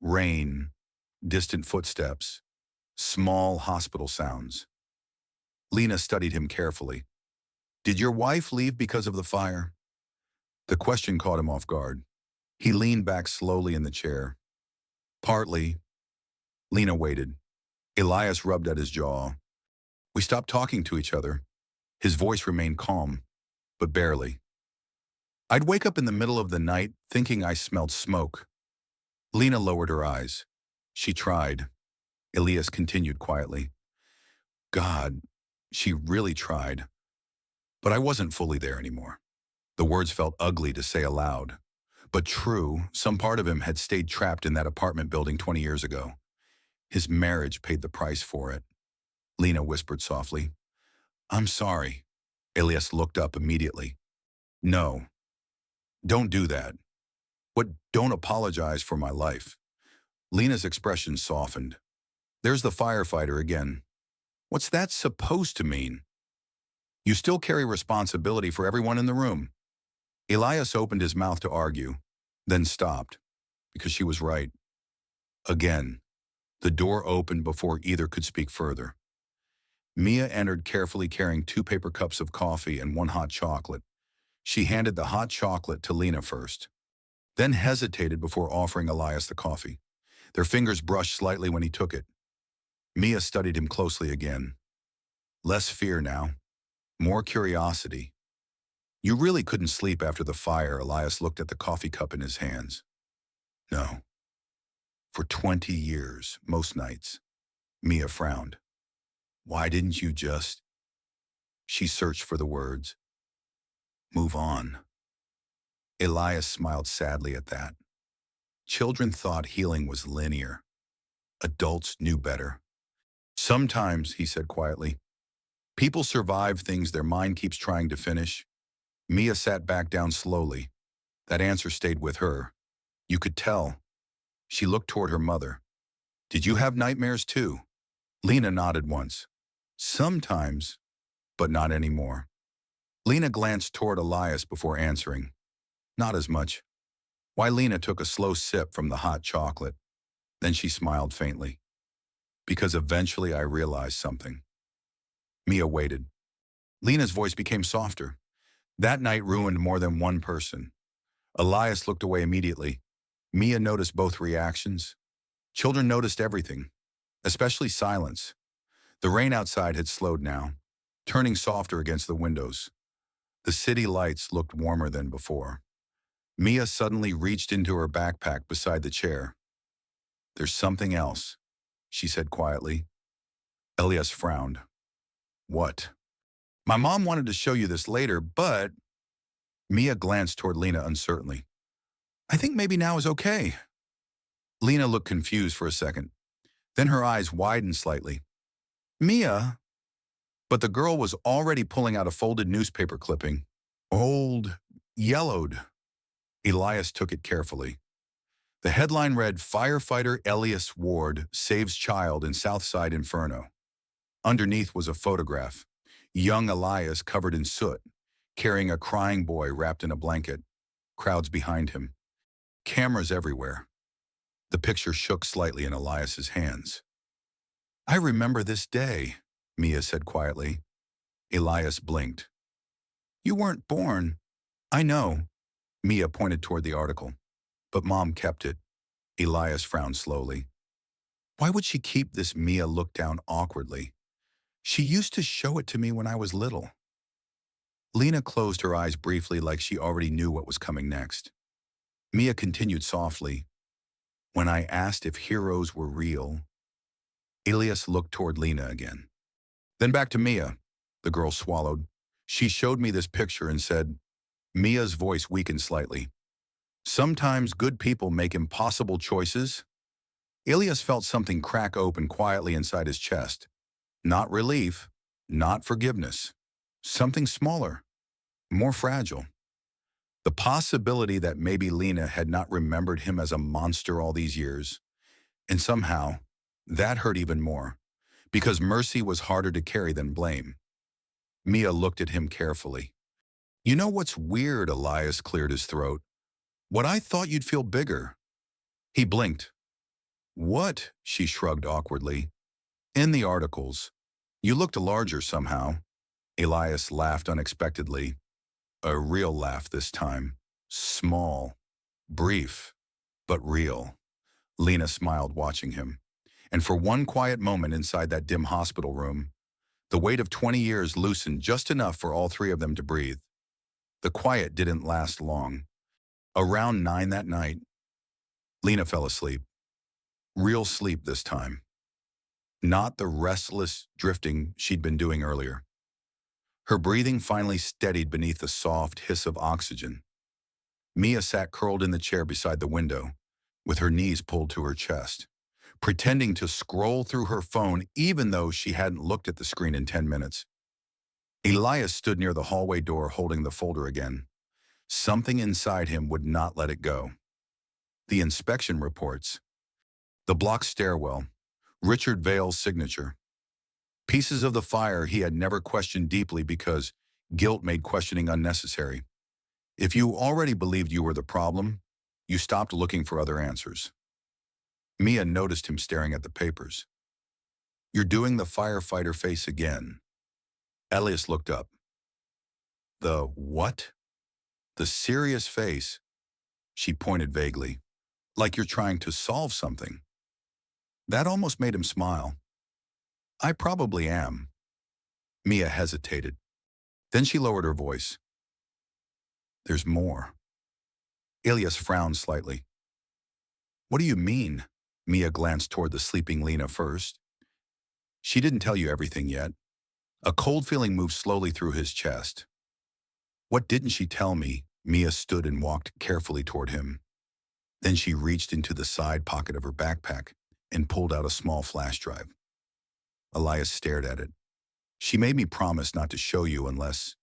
rain, distant footsteps, small hospital sounds. Lena studied him carefully. Did your wife leave because of the fire? The question caught him off guard. He leaned back slowly in the chair. Partly. Lena waited. Elias rubbed at his jaw. We stopped talking to each other. His voice remained calm, but barely. I'd wake up in the middle of the night thinking I smelled smoke. Lena lowered her eyes. She tried. Elias continued quietly. God, she really tried. But I wasn't fully there anymore. The words felt ugly to say aloud. But true, some part of him had stayed trapped in that apartment building 20 years ago. His marriage paid the price for it. Lena whispered softly. I'm sorry. Elias looked up immediately. No. Don't do that. What? Don't apologize for my life. Lena's expression softened. There's the firefighter again. What's that supposed to mean? You still carry responsibility for everyone in the room. Elias opened his mouth to argue, then stopped, because she was right. Again, the door opened before either could speak further. Mia entered carefully carrying 2 paper cups of coffee and 1 hot chocolate. She handed the hot chocolate to Lena first, then hesitated before offering Elias the coffee. Their fingers brushed slightly when he took it. Mia studied him closely again. Less fear now, more curiosity. You really couldn't sleep after the fire. Elias looked at the coffee cup in his hands. No. For 20 years, most nights. Mia frowned. Why didn't you just... She searched for the words. Move on. Elias smiled sadly at that. Children thought healing was linear. Adults knew better. Sometimes, he said quietly, people survive things their mind keeps trying to finish. Mia sat back down slowly. That answer stayed with her. You could tell. She looked toward her mother. Did you have nightmares too? Lena nodded once. Sometimes, but not anymore. Lena glanced toward Elias before answering. Not as much. Why? Lena took a slow sip from the hot chocolate. Then she smiled faintly. Because eventually I realized something. Mia waited. Lena's voice became softer. That night ruined more than one person. Elias looked away immediately. Mia noticed both reactions. Children noticed everything, especially silence. The rain outside had slowed now, turning softer against the windows. The city lights looked warmer than before. Mia suddenly reached into her backpack beside the chair. There's something else, she said quietly. Elias frowned. What? My mom wanted to show you this later, but... Mia glanced toward Lena uncertainly. I think maybe now is okay. Lena looked confused for a second. Then her eyes widened slightly. Mia? But the girl was already pulling out a folded newspaper clipping. Old, yellowed. Elias took it carefully. The headline read, Firefighter Elias Ward saves child in Southside Inferno. Underneath was a photograph. Young Elias covered in soot, carrying a crying boy wrapped in a blanket. Crowds behind him. Cameras everywhere. The picture shook slightly in Elias's hands. I remember this day, Mia said quietly. Elias blinked. You weren't born. I know. Mia pointed toward the article. But Mom kept it. Elias frowned slowly. Why would she keep this? Mia looked down awkwardly. She used to show it to me when I was little. Lena closed her eyes briefly like she already knew what was coming next. Mia continued softly. When I asked if heroes were real, Elias looked toward Lena again. Then back to Mia. The girl swallowed. She showed me this picture and said, Mia's voice weakened slightly. Sometimes good people make impossible choices. Elias felt something crack open quietly inside his chest. Not relief, not forgiveness. Something smaller, more fragile. The possibility that maybe Lena had not remembered him as a monster all these years. And somehow, that hurt even more, because mercy was harder to carry than blame. Mia looked at him carefully. You know what's weird? Elias cleared his throat. What I thought you'd feel bigger. He blinked. What? She shrugged awkwardly. In the articles. You looked larger somehow. Elias laughed unexpectedly. A real laugh this time. Small, brief, but real. Lena smiled watching him. And for one quiet moment inside that dim hospital room, the weight of 20 years loosened just enough for all three of them to breathe. The quiet didn't last long. Around 9 that night, Lena fell asleep. Real sleep this time. Not the restless drifting she'd been doing earlier. Her breathing finally steadied beneath the soft hiss of oxygen. Mia sat curled in the chair beside the window, with her knees pulled to her chest, pretending to scroll through her phone even though she hadn't looked at the screen in 10 minutes. Elias stood near the hallway door holding the folder again. Something inside him would not let it go. The inspection reports. The block stairwell. Richard Vale's signature. Pieces of the fire he had never questioned deeply because guilt made questioning unnecessary. If you already believed you were the problem, you stopped looking for other answers. Mia noticed him staring at the papers. You're doing the firefighter face again. Elias looked up. The what? The serious face. She pointed vaguely, like you're trying to solve something. That almost made him smile. I probably am. Mia hesitated. Then she lowered her voice. There's more. Elias frowned slightly. What do you mean? Mia glanced toward the sleeping Lena first. She didn't tell you everything yet. A cold feeling moved slowly through his chest. What didn't she tell me? Mia stood and walked carefully toward him. Then she reached into the side pocket of her backpack and pulled out a small flash drive. Elias stared at it. She made me promise not to show you unless...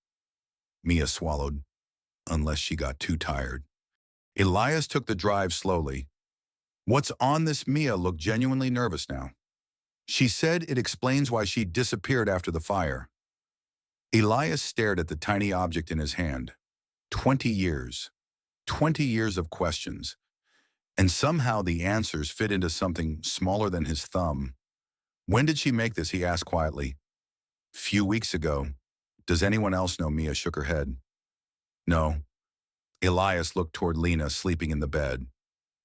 Mia swallowed. Unless she got too tired. Elias took the drive slowly. What's on this? Mia looked genuinely nervous now. She said it explains why she disappeared after the fire. Elias stared at the tiny object in his hand. 20 years. 20 years of questions. And somehow the answers fit into something smaller than his thumb. When did she make this? He asked quietly. Few weeks ago. Does anyone else know? Mia shook her head. No. Elias looked toward Lena sleeping in the bed,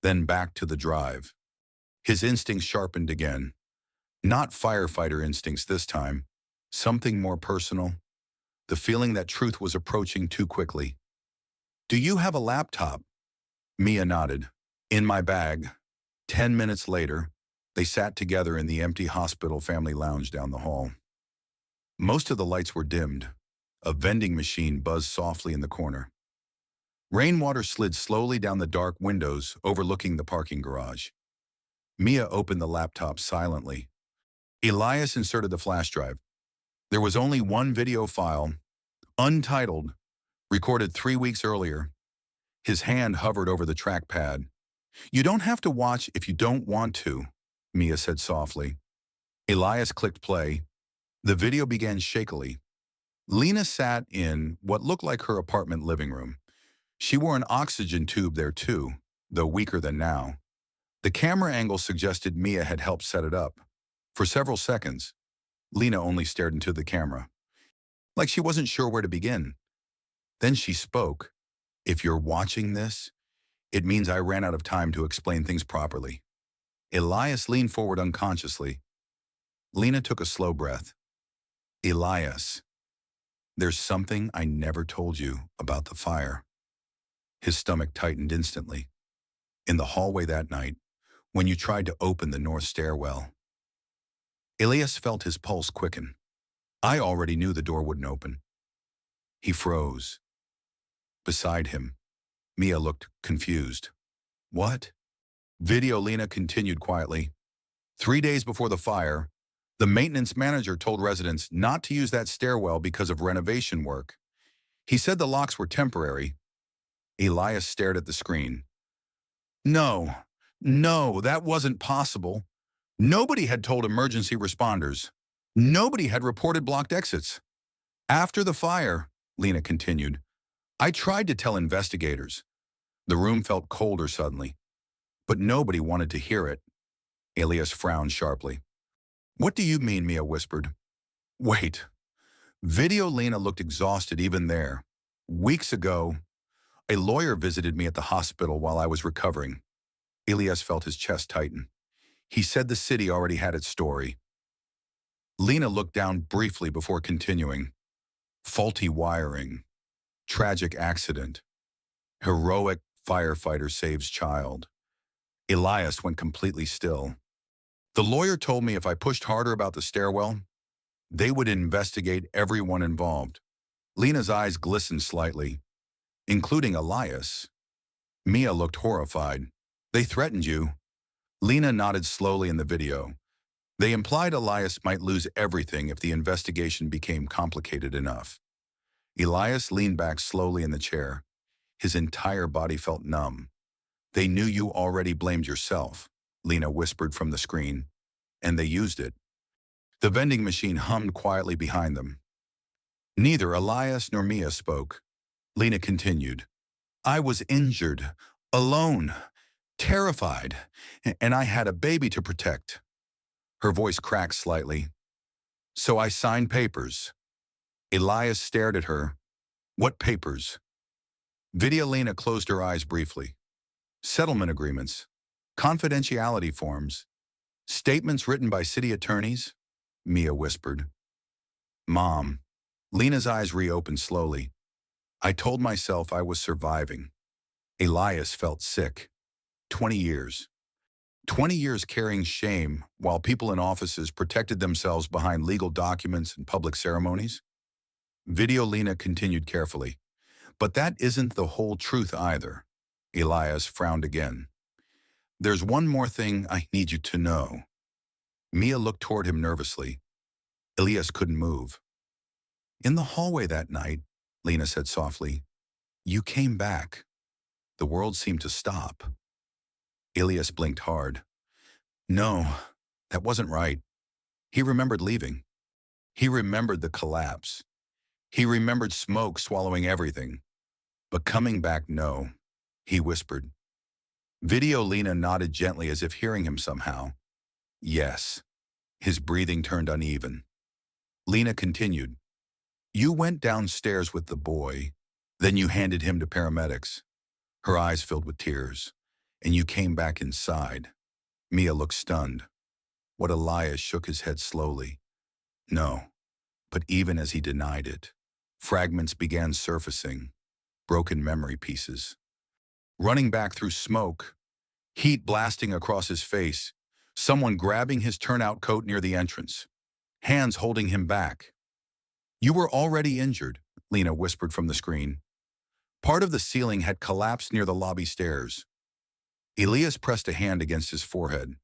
then back to the drive. His instincts sharpened again. Not firefighter instincts this time. Something more personal. The feeling that truth was approaching too quickly. Do you have a laptop? Mia nodded. In my bag. 10 minutes later, they sat together in the empty hospital family lounge down the hall. Most of the lights were dimmed. A vending machine buzzed softly in the corner. Rainwater slid slowly down the dark windows overlooking the parking garage. Mia opened the laptop silently. Elias inserted the flash drive. There was only one video file, untitled, recorded 3 weeks earlier. His hand hovered over the trackpad. You don't have to watch if you don't want to, Mia said softly. Elias clicked play. The video began shakily. Lena sat in what looked like her apartment living room. She wore an oxygen tube there too, though weaker than now. The camera angle suggested Mia had helped set it up. For several seconds, Lena only stared into the camera, like she wasn't sure where to begin. Then she spoke. If you're watching this, it means I ran out of time to explain things properly. Elias leaned forward unconsciously. Lena took a slow breath. Elias, there's something I never told you about the fire. His stomach tightened instantly. In the hallway that night, when you tried to open the north stairwell. Elias felt his pulse quicken. I already knew the door wouldn't open. He froze. Beside him, Mia looked confused. What? Video Lena continued quietly. 3 days before the fire, the maintenance manager told residents not to use that stairwell because of renovation work. He said the locks were temporary. Elias stared at the screen. No, that wasn't possible. Nobody had told emergency responders. Nobody had reported blocked exits. After the fire, Lena continued, I tried to tell investigators. The room felt colder suddenly, but nobody wanted to hear it. Elias frowned sharply. What do you mean? Mia whispered. Wait. Video Lena looked exhausted even there. Weeks ago, a lawyer visited me at the hospital while I was recovering. Elias felt his chest tighten. He said the city already had its story. Lena looked down briefly before continuing. Faulty wiring. Tragic accident. Heroic firefighter saves child. Elias went completely still. The lawyer told me if I pushed harder about the stairwell, they would investigate everyone involved. Lena's eyes glistened slightly, including Elias. Mia looked horrified. They threatened you. Lena nodded slowly in the video. They implied Elias might lose everything if the investigation became complicated enough. Elias leaned back slowly in the chair. His entire body felt numb. They knew you already blamed yourself, Lena whispered from the screen, and they used it. The vending machine hummed quietly behind them. Neither Elias nor Mia spoke. Lena continued. I was injured, alone, terrified, and I had a baby to protect. Her voice cracked slightly. So I signed papers. Elias stared at her. What papers? Lena closed her eyes briefly. Settlement agreements, confidentiality forms, statements written by city attorneys, Mia whispered. Mom. Lena's eyes reopened slowly. I told myself I was surviving. Elias felt sick. 20 years. 20 years carrying shame while people in offices protected themselves behind legal documents and public ceremonies. Video Lena continued carefully. But that isn't the whole truth either. Elias frowned again. There's one more thing I need you to know. Mia looked toward him nervously. Elias couldn't move. In the hallway that night, Lena said softly, you came back. The world seemed to stop. Elias blinked hard. No, that wasn't right. He remembered leaving. He remembered the collapse. He remembered smoke swallowing everything. But coming back, no, he whispered. Video Lena nodded gently as if hearing him somehow. Yes. His breathing turned uneven. Lena continued. You went downstairs with the boy, then you handed him to paramedics. Her eyes filled with tears, and you came back inside. Mia looked stunned. What Elias shook his head slowly. No, but even as he denied it, fragments began surfacing, broken memory pieces. Running back through smoke, heat blasting across his face, someone grabbing his turnout coat near the entrance, hands holding him back. You were already injured, Lena whispered from the screen. Part of the ceiling had collapsed near the lobby stairs. Elias pressed a hand against his forehead.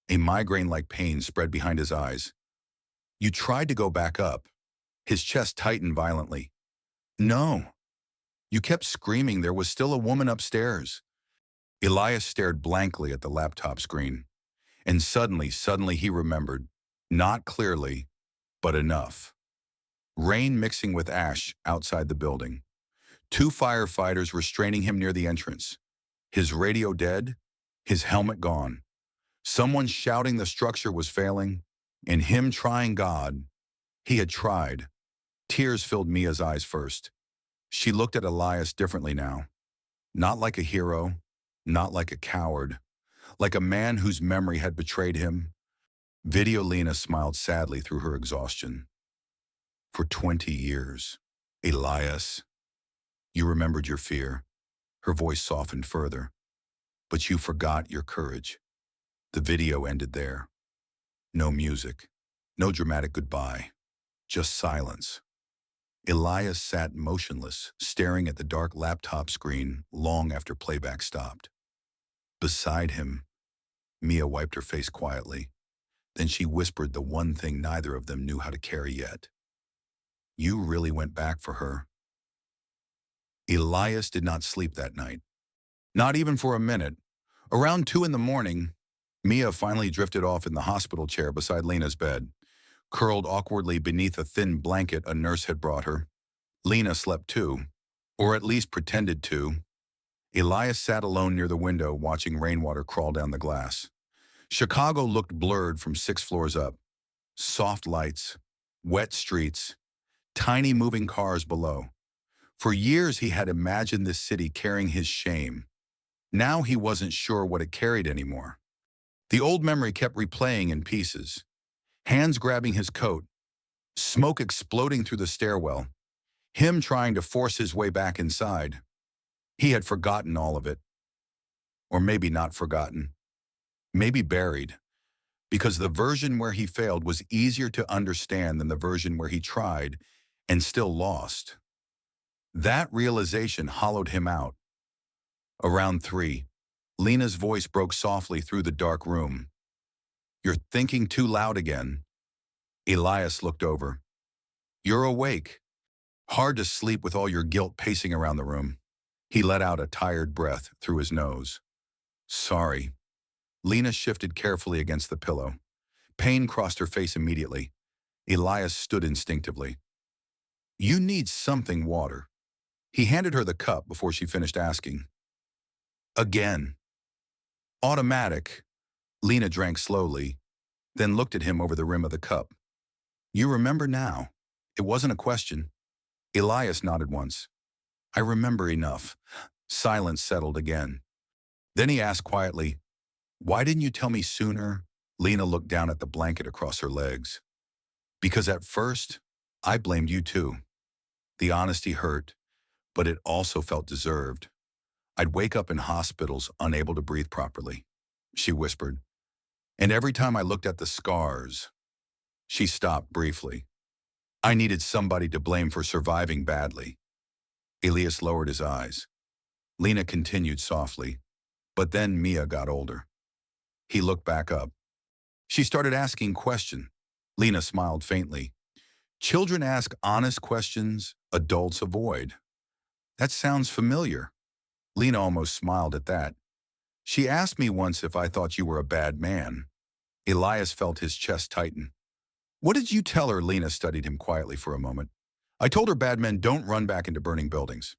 A migraine-like pain spread behind his eyes. You tried to go back up. His chest tightened violently. No. You kept screaming there was still a woman upstairs. Elias stared blankly at the laptop screen. And suddenly he remembered. Not clearly, but enough. Rain mixing with ash outside the building. 2 firefighters restraining him near the entrance. His radio dead, his helmet gone. Someone shouting the structure was failing, and him trying God. He had tried. Tears filled Mia's eyes first. She looked at Elias differently now. Not like a hero, not like a coward, like a man whose memory had betrayed him. Video Lena smiled sadly through her exhaustion. For 20 years, Elias, you remembered your fear. Her voice softened further. But you forgot your courage. The video ended there. No music, no dramatic goodbye, just silence. Elias sat motionless, staring at the dark laptop screen long after playback stopped. Beside him, Mia wiped her face quietly. Then she whispered the one thing neither of them knew how to carry yet. You really went back for her. Elias did not sleep that night. Not even for a minute. Around 2 in the morning, Mia finally drifted off in the hospital chair beside Lena's bed, curled awkwardly beneath a thin blanket a nurse had brought her. Lena slept too, or at least pretended to. Elias sat alone near the window watching rainwater crawl down the glass. Chicago looked blurred from 6 floors up. Soft lights, wet streets, tiny moving cars below. For years he had imagined this city carrying his shame. Now he wasn't sure what it carried anymore. The old memory kept replaying in pieces. Hands grabbing his coat, smoke exploding through the stairwell, him trying to force his way back inside. He had forgotten all of it. Or maybe not forgotten. Maybe buried. Because the version where he failed was easier to understand than the version where he tried and still lost. That realization hollowed him out. Around 3, Lena's voice broke softly through the dark room. You're thinking too loud again. Elias looked over. You're awake. Hard to sleep with all your guilt pacing around the room. He let out a tired breath through his nose. Sorry. Lena shifted carefully against the pillow. Pain crossed her face immediately. Elias stood instinctively. You need something water. He handed her the cup before she finished asking. Again. Automatic. Lena drank slowly, then looked at him over the rim of the cup. You remember now. It wasn't a question. Elias nodded once. I remember enough. Silence settled again. Then he asked quietly, why didn't you tell me sooner? Lena looked down at the blanket across her legs. Because at first, I blamed you too. The honesty hurt, but it also felt deserved. I'd wake up in hospitals unable to breathe properly, she whispered. And every time I looked at the scars, she stopped briefly. I needed somebody to blame for surviving badly. Elias lowered his eyes. Lena continued softly, but then Mia got older. He looked back up. She started asking questions. Lena smiled faintly. Children ask honest questions, adults avoid. That sounds familiar. Lena almost smiled at that. She asked me once if I thought you were a bad man. Elias felt his chest tighten. What did you tell her? Lena studied him quietly for a moment. I told her bad men don't run back into burning buildings.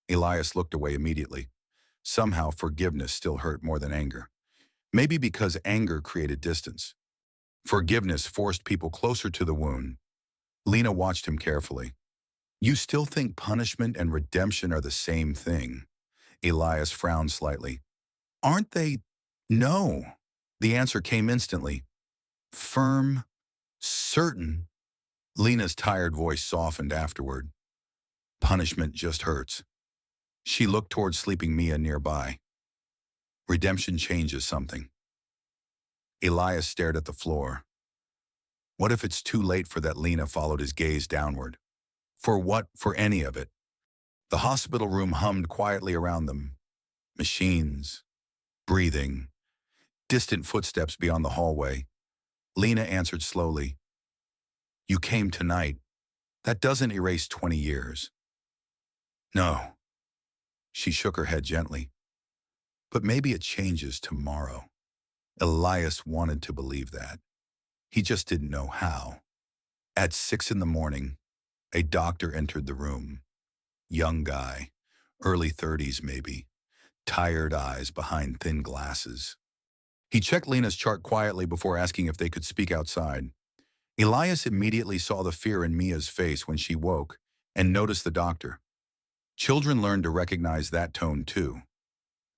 Elias looked away immediately. Somehow forgiveness still hurt more than anger. Maybe because anger created distance. Forgiveness forced people closer to the wound. Lena watched him carefully. You still think punishment and redemption are the same thing? Elias frowned slightly. Aren't they? No. The answer came instantly. Firm, certain. Lena's tired voice softened afterward. Punishment just hurts. She looked toward sleeping Mia nearby. Redemption changes something. Elias stared at the floor. What if it's too late for that? Lena followed his gaze downward. For what? For any of it. The hospital room hummed quietly around them. Machines, breathing, distant footsteps beyond the hallway. Lena answered slowly. You came tonight. That doesn't erase 20 years. No. She shook her head gently. But maybe it changes tomorrow. Elias wanted to believe that. He just didn't know how. At 6 a.m, a doctor entered the room. Young guy, early 30s maybe, tired eyes behind thin glasses. He checked Lena's chart quietly before asking if they could speak outside. Elias immediately saw the fear in Mia's face when she woke and noticed the doctor. Children learn to recognize that tone too.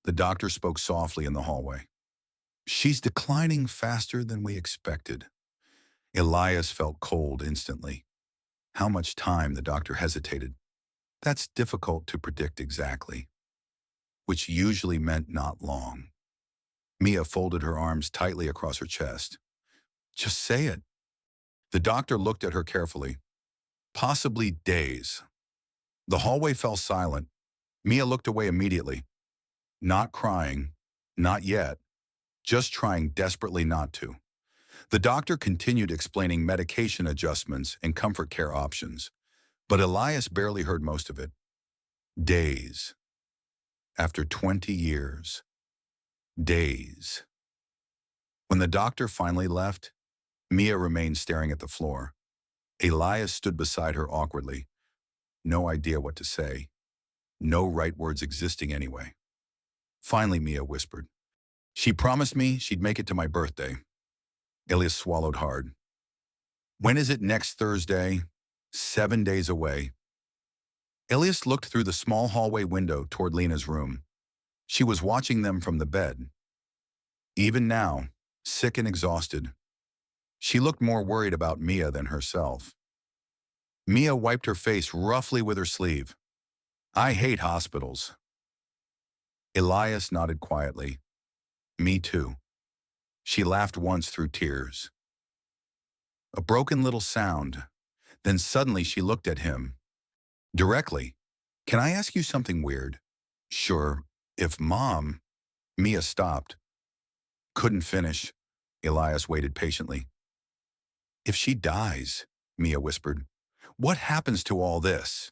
The doctor spoke softly in the hallway. She's declining faster than we expected. Elias felt cold instantly. How much time? The doctor hesitated. That's difficult to predict exactly. Which usually meant not long. Mia folded her arms tightly across her chest. Just say it. The doctor looked at her carefully. Possibly days. The hallway fell silent. Mia looked away immediately. Not crying, not yet, just trying desperately not to. The doctor continued explaining medication adjustments and comfort care options, but Elias barely heard most of it. Days. After 20 years. Days. When the doctor finally left, Mia remained staring at the floor. Elias stood beside her awkwardly. No idea what to say. No right words existing anyway. Finally, Mia whispered. She promised me she'd make it to my birthday. Elias swallowed hard. When is it? Next Thursday? 7 days away. Elias looked through the small hallway window toward Lena's room. She was watching them from the bed. Even now, sick and exhausted, she looked more worried about Mia than herself. Mia wiped her face roughly with her sleeve. I hate hospitals. Elias nodded quietly. Me too. She laughed once through tears. A broken little sound. Then suddenly she looked at him. Directly. Can I ask you something weird? Sure. If Mom... Mia stopped. Couldn't finish. Elias waited patiently. If she dies, Mia whispered, what happens to all this?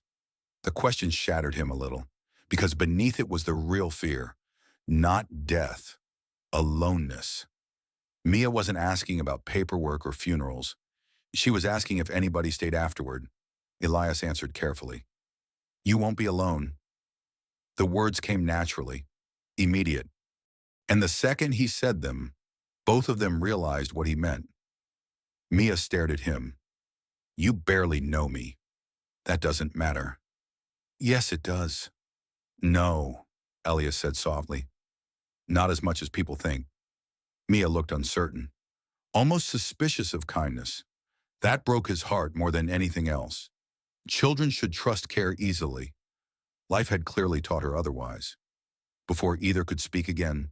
The question shattered him a little, because beneath it was the real fear. Not death. Aloneness. Mia wasn't asking about paperwork or funerals. She was asking if anybody stayed afterward. Elias answered carefully. You won't be alone. The words came naturally, immediate. And the second he said them, both of them realized what he meant. Mia stared at him. You barely know me. That doesn't matter. Yes, it does. No, Elias said softly. Not as much as people think. Mia looked uncertain, almost suspicious of kindness. That broke his heart more than anything else. Children should trust care easily. Life had clearly taught her otherwise. Before either could speak again,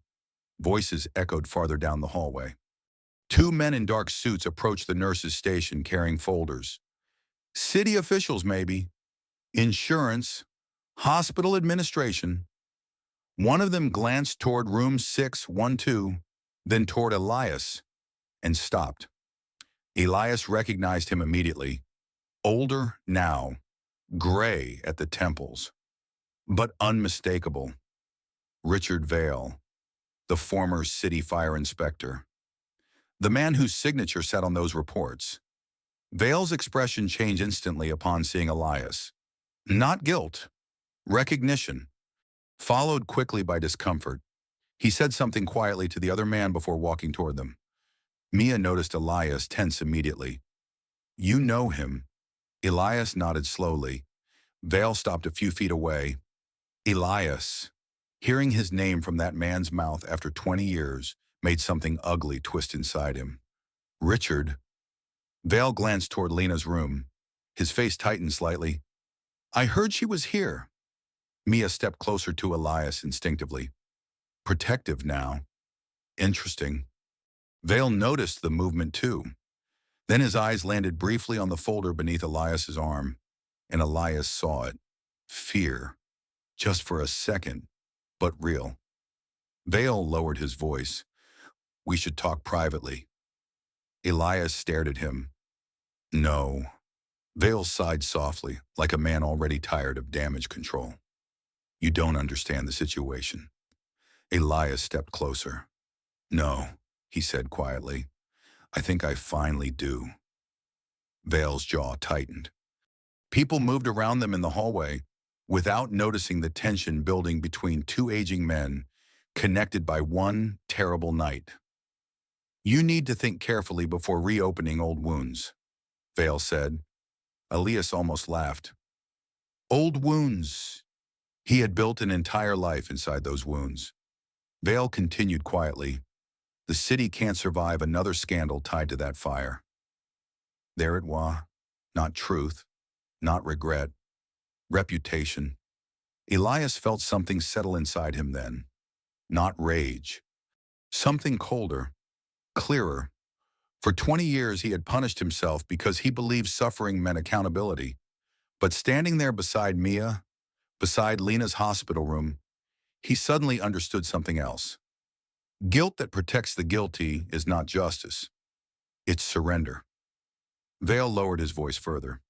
voices echoed farther down the hallway. Two men in dark suits approached the nurse's station carrying folders. City officials, maybe. Insurance. Hospital administration. One of them glanced toward room 612, then toward Elias, and stopped. Elias recognized him immediately. Older now, gray at the temples, but unmistakable. Richard Vale, the former city fire inspector. The man whose signature sat on those reports. Vale's expression changed instantly upon seeing Elias. Not guilt, recognition, followed quickly by discomfort. He said something quietly to the other man before walking toward them. Mia noticed Elias tense immediately. You know him. Elias nodded slowly. Vale stopped a few feet away. Elias. Hearing his name from that man's mouth after 20 years made something ugly twist inside him. Richard. Vale glanced toward Lena's room. His face tightened slightly. I heard she was here. Mia stepped closer to Elias instinctively. Protective now. Interesting. Vale noticed the movement too. Then his eyes landed briefly on the folder beneath Elias's arm, and Elias saw it. Fear. Just for a second, but real. Vale lowered his voice. We should talk privately. Elias stared at him. No. Vale sighed softly, like a man already tired of damage control. You don't understand the situation. Elias stepped closer. No, he said quietly. I think I finally do. Vale's jaw tightened. People moved around them in the hallway without noticing the tension building between two aging men connected by one terrible night. You need to think carefully before reopening old wounds, Vale said. Elias almost laughed. Old wounds. He had built an entire life inside those wounds. Vale continued quietly. The city can't survive another scandal tied to that fire. There it was. Not truth, not regret, reputation. Elias felt something settle inside him then. Not rage. Something colder, clearer. For 20 years he had punished himself because he believed suffering meant accountability. But standing there beside Mia, beside Lena's hospital room, he suddenly understood something else. Guilt that protects the guilty is not justice. It's surrender. Vale lowered his voice further.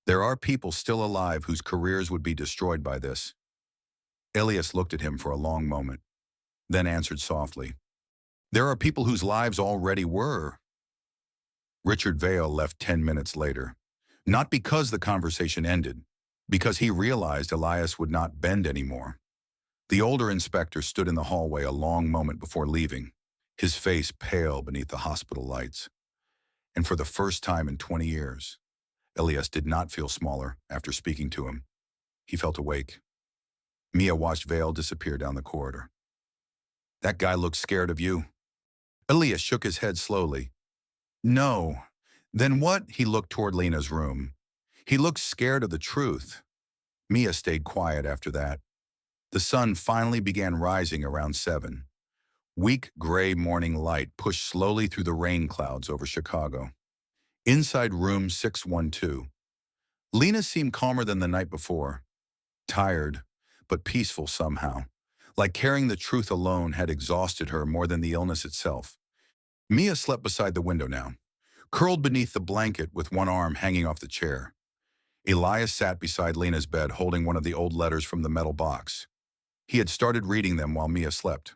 There are people still alive whose careers would be destroyed by this. Elias looked at him for a long moment, then answered softly. There are people whose lives already were. Richard Vale left 10 minutes later, not because the conversation ended, because he realized Elias would not bend anymore. The older inspector stood in the hallway a long moment before leaving, his face pale beneath the hospital lights. And for the first time in 20 years, Elias did not feel smaller after speaking to him. He felt awake. Mia watched Vale disappear down the corridor. That guy looked scared of you. Elias shook his head slowly. No. Then what? He looked toward Lena's room. He looked scared of the truth. Mia stayed quiet after that. The sun finally began rising around 7. Weak gray morning light pushed slowly through the rain clouds over Chicago. Inside room 612. Lena seemed calmer than the night before. Tired, but peaceful somehow. Like carrying the truth alone had exhausted her more than the illness itself. Mia slept beside the window now, curled beneath the blanket with one arm hanging off the chair. Elias sat beside Lena's bed holding one of the old letters from the metal box. He had started reading them while Mia slept.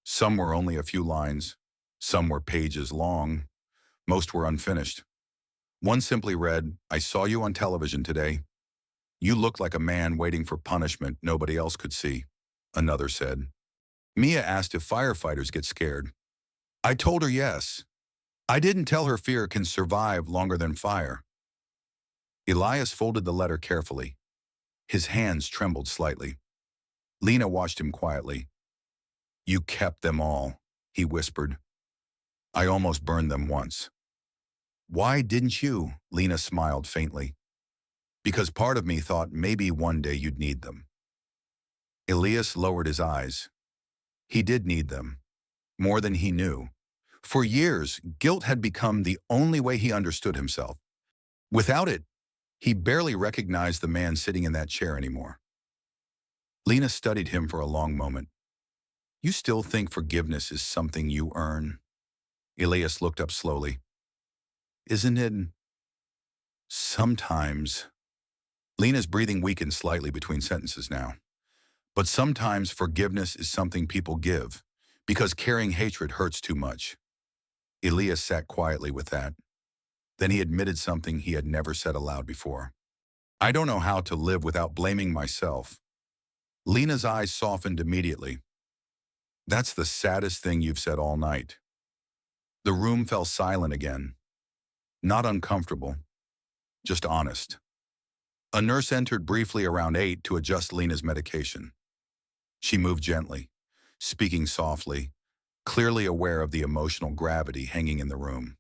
Some were only a few lines. Some were pages long. Most were unfinished. One simply read, I saw you on television today. You looked like a man waiting for punishment nobody else could see, another said. Mia asked if firefighters get scared. I told her yes. I didn't tell her fear can survive longer than fire. Elias folded the letter carefully. His hands trembled slightly. Lena watched him quietly. You kept them all, he whispered. I almost burned them once. Why didn't you? Lena smiled faintly. Because part of me thought maybe one day you'd need them. Elias lowered his eyes. He did need them, more than he knew. For years, guilt had become the only way he understood himself. Without it, he barely recognized the man sitting in that chair anymore. Lena studied him for a long moment. You still think forgiveness is something you earn? Elias looked up slowly. Isn't it? Sometimes. Lena's breathing weakened slightly between sentences now. But sometimes forgiveness is something people give, because carrying hatred hurts too much. Elias sat quietly with that. Then he admitted something he had never said aloud before. I don't know how to live without blaming myself. Lena's eyes softened immediately. That's the saddest thing you've said all night. The room fell silent again. Not uncomfortable, just honest. A nurse entered briefly around 8 to adjust Lena's medication. She moved gently, speaking softly, clearly aware of the emotional gravity hanging in the room.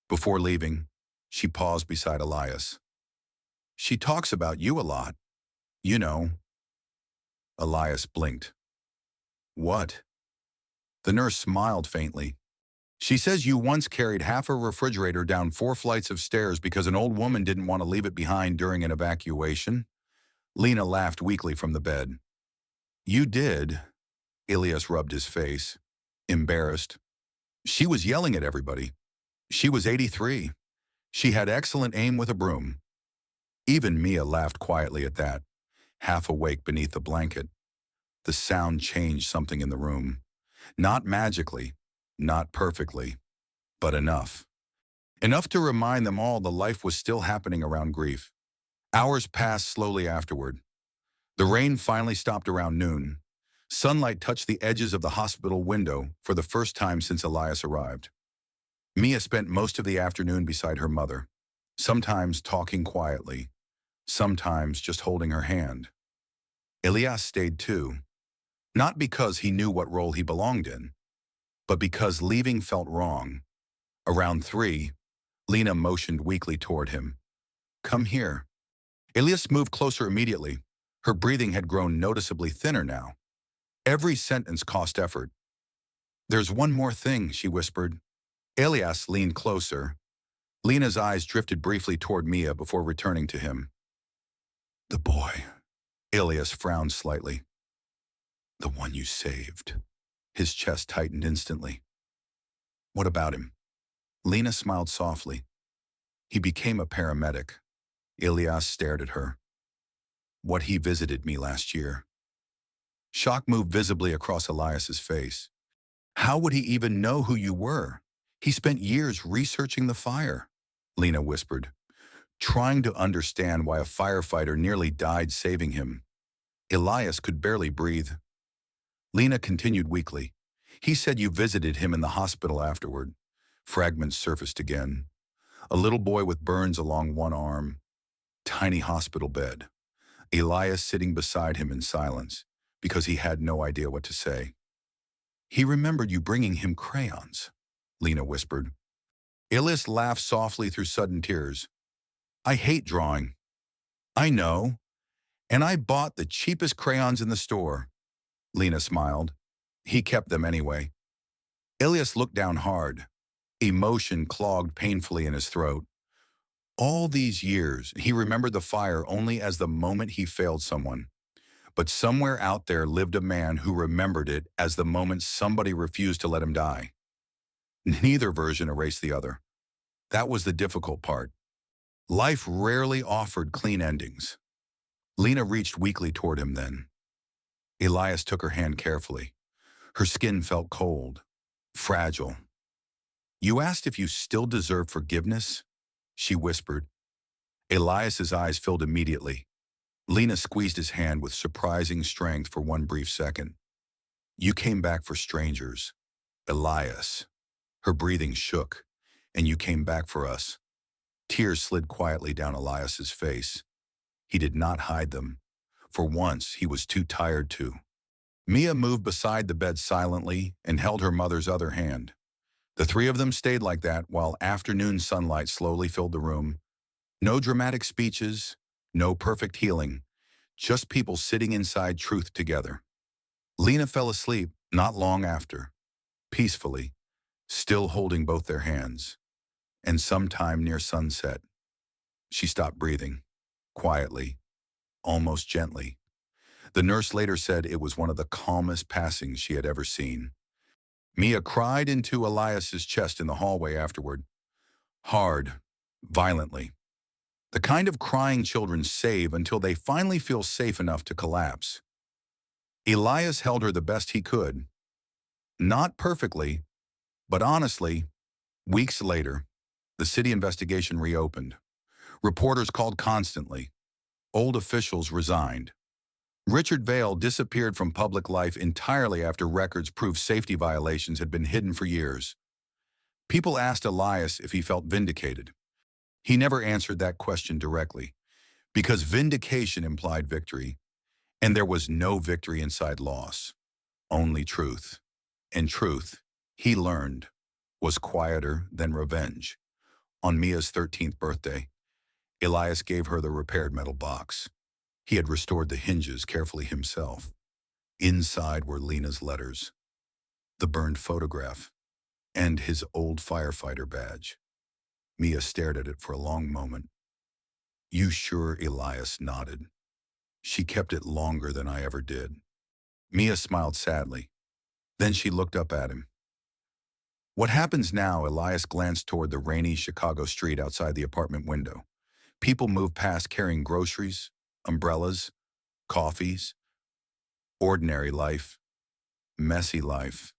Before leaving, she paused beside Elias. She talks about you a lot. You know. Elias blinked. What? The nurse smiled faintly. She says you once carried half a refrigerator down 4 flights of stairs because an old woman didn't want to leave it behind during an evacuation. Lena laughed weakly from the bed. You did. Elias rubbed his face, embarrassed. She was yelling at everybody. She was 83. She had excellent aim with a broom. Even Mia laughed quietly at that, half awake beneath the blanket. The sound changed something in the room. Not magically, not perfectly, but enough. Enough to remind them all the life was still happening around grief. Hours passed slowly afterward. The rain finally stopped around noon. Sunlight touched the edges of the hospital window for the first time since Elias arrived. Mia spent most of the afternoon beside her mother, sometimes talking quietly, sometimes just holding her hand. Elias stayed too, not because he knew what role he belonged in, but because leaving felt wrong. Around 3, Lena motioned weakly toward him. Come here. Elias moved closer immediately. Her breathing had grown noticeably thinner now. Every sentence cost effort. There's one more thing, she whispered. Elias leaned closer. Lena's eyes drifted briefly toward Mia before returning to him. The boy. Elias frowned slightly. The one you saved. His chest tightened instantly. What about him? Lena smiled softly. He became a paramedic. Elias stared at her. What he visited me last year. Shock moved visibly across Elias's face. How would he even know who you were? He spent years researching the fire, Lena whispered, trying to understand why a firefighter nearly died saving him. Elias could barely breathe. Lena continued weakly. He said you visited him in the hospital afterward. Fragments surfaced again. A little boy with burns along one arm. Tiny hospital bed. Elias sitting beside him in silence, because he had no idea what to say. He remembered you bringing him crayons, Lena whispered. Elias laughed softly through sudden tears. I hate drawing. I know. And I bought the cheapest crayons in the store. Lena smiled. He kept them anyway. Elias looked down hard. Emotion clogged painfully in his throat. All these years, he remembered the fire only as the moment he failed someone. But somewhere out there lived a man who remembered it as the moment somebody refused to let him die. Neither version erased the other. That was the difficult part. Life rarely offered clean endings. Lena reached weakly toward him then. Elias took her hand carefully. Her skin felt cold, fragile. You asked if you still deserve forgiveness? She whispered. Elias's eyes filled immediately. Lena squeezed his hand with surprising strength for one brief second. You came back for strangers, Elias. Her breathing shook, and you came back for us. Tears slid quietly down Elias's face. He did not hide them. For once, he was too tired to. Mia moved beside the bed silently and held her mother's other hand. The 3 of them stayed like that while afternoon sunlight slowly filled the room. No dramatic speeches, no perfect healing, just people sitting inside truth together. Lena fell asleep not long after, peacefully, still holding both their hands. And sometime near sunset, she stopped breathing, quietly, almost gently. The nurse later said it was one of the calmest passings she had ever seen. Mia cried into Elias's chest in the hallway afterward, hard, violently. The kind of crying children save until they finally feel safe enough to collapse. Elias held her the best he could. Not perfectly, but honestly, weeks later, the city investigation reopened. Reporters called constantly. Old officials resigned. Richard Vale disappeared from public life entirely after records proved safety violations had been hidden for years. People asked Elias if he felt vindicated. He never answered that question directly, because vindication implied victory, and there was no victory inside loss, only truth. And truth, he learned, was quieter than revenge. On Mia's 13th birthday, Elias gave her the repaired metal box. He had restored the hinges carefully himself. Inside were Lena's letters, the burned photograph, and his old firefighter badge. Mia stared at it for a long moment. "You sure?" Elias nodded. "She kept it longer than I ever did." Mia smiled sadly. Then she looked up at him. "What happens now?" Elias glanced toward the rainy Chicago street outside the apartment window. People moved past carrying groceries, umbrellas, coffees. Ordinary life, messy life,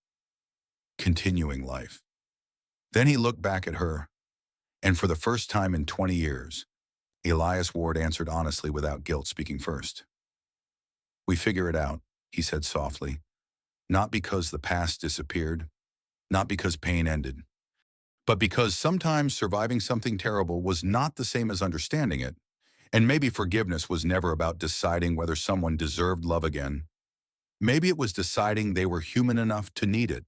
continuing life. Then he looked back at her, and for the first time in 20 years, Elias Ward answered honestly without guilt, speaking first. "We figure it out," he said softly, "not because the past disappeared, not because pain ended, but because sometimes surviving something terrible was not the same as understanding it, and maybe forgiveness was never about deciding whether someone deserved love again. Maybe it was deciding they were human enough to need it."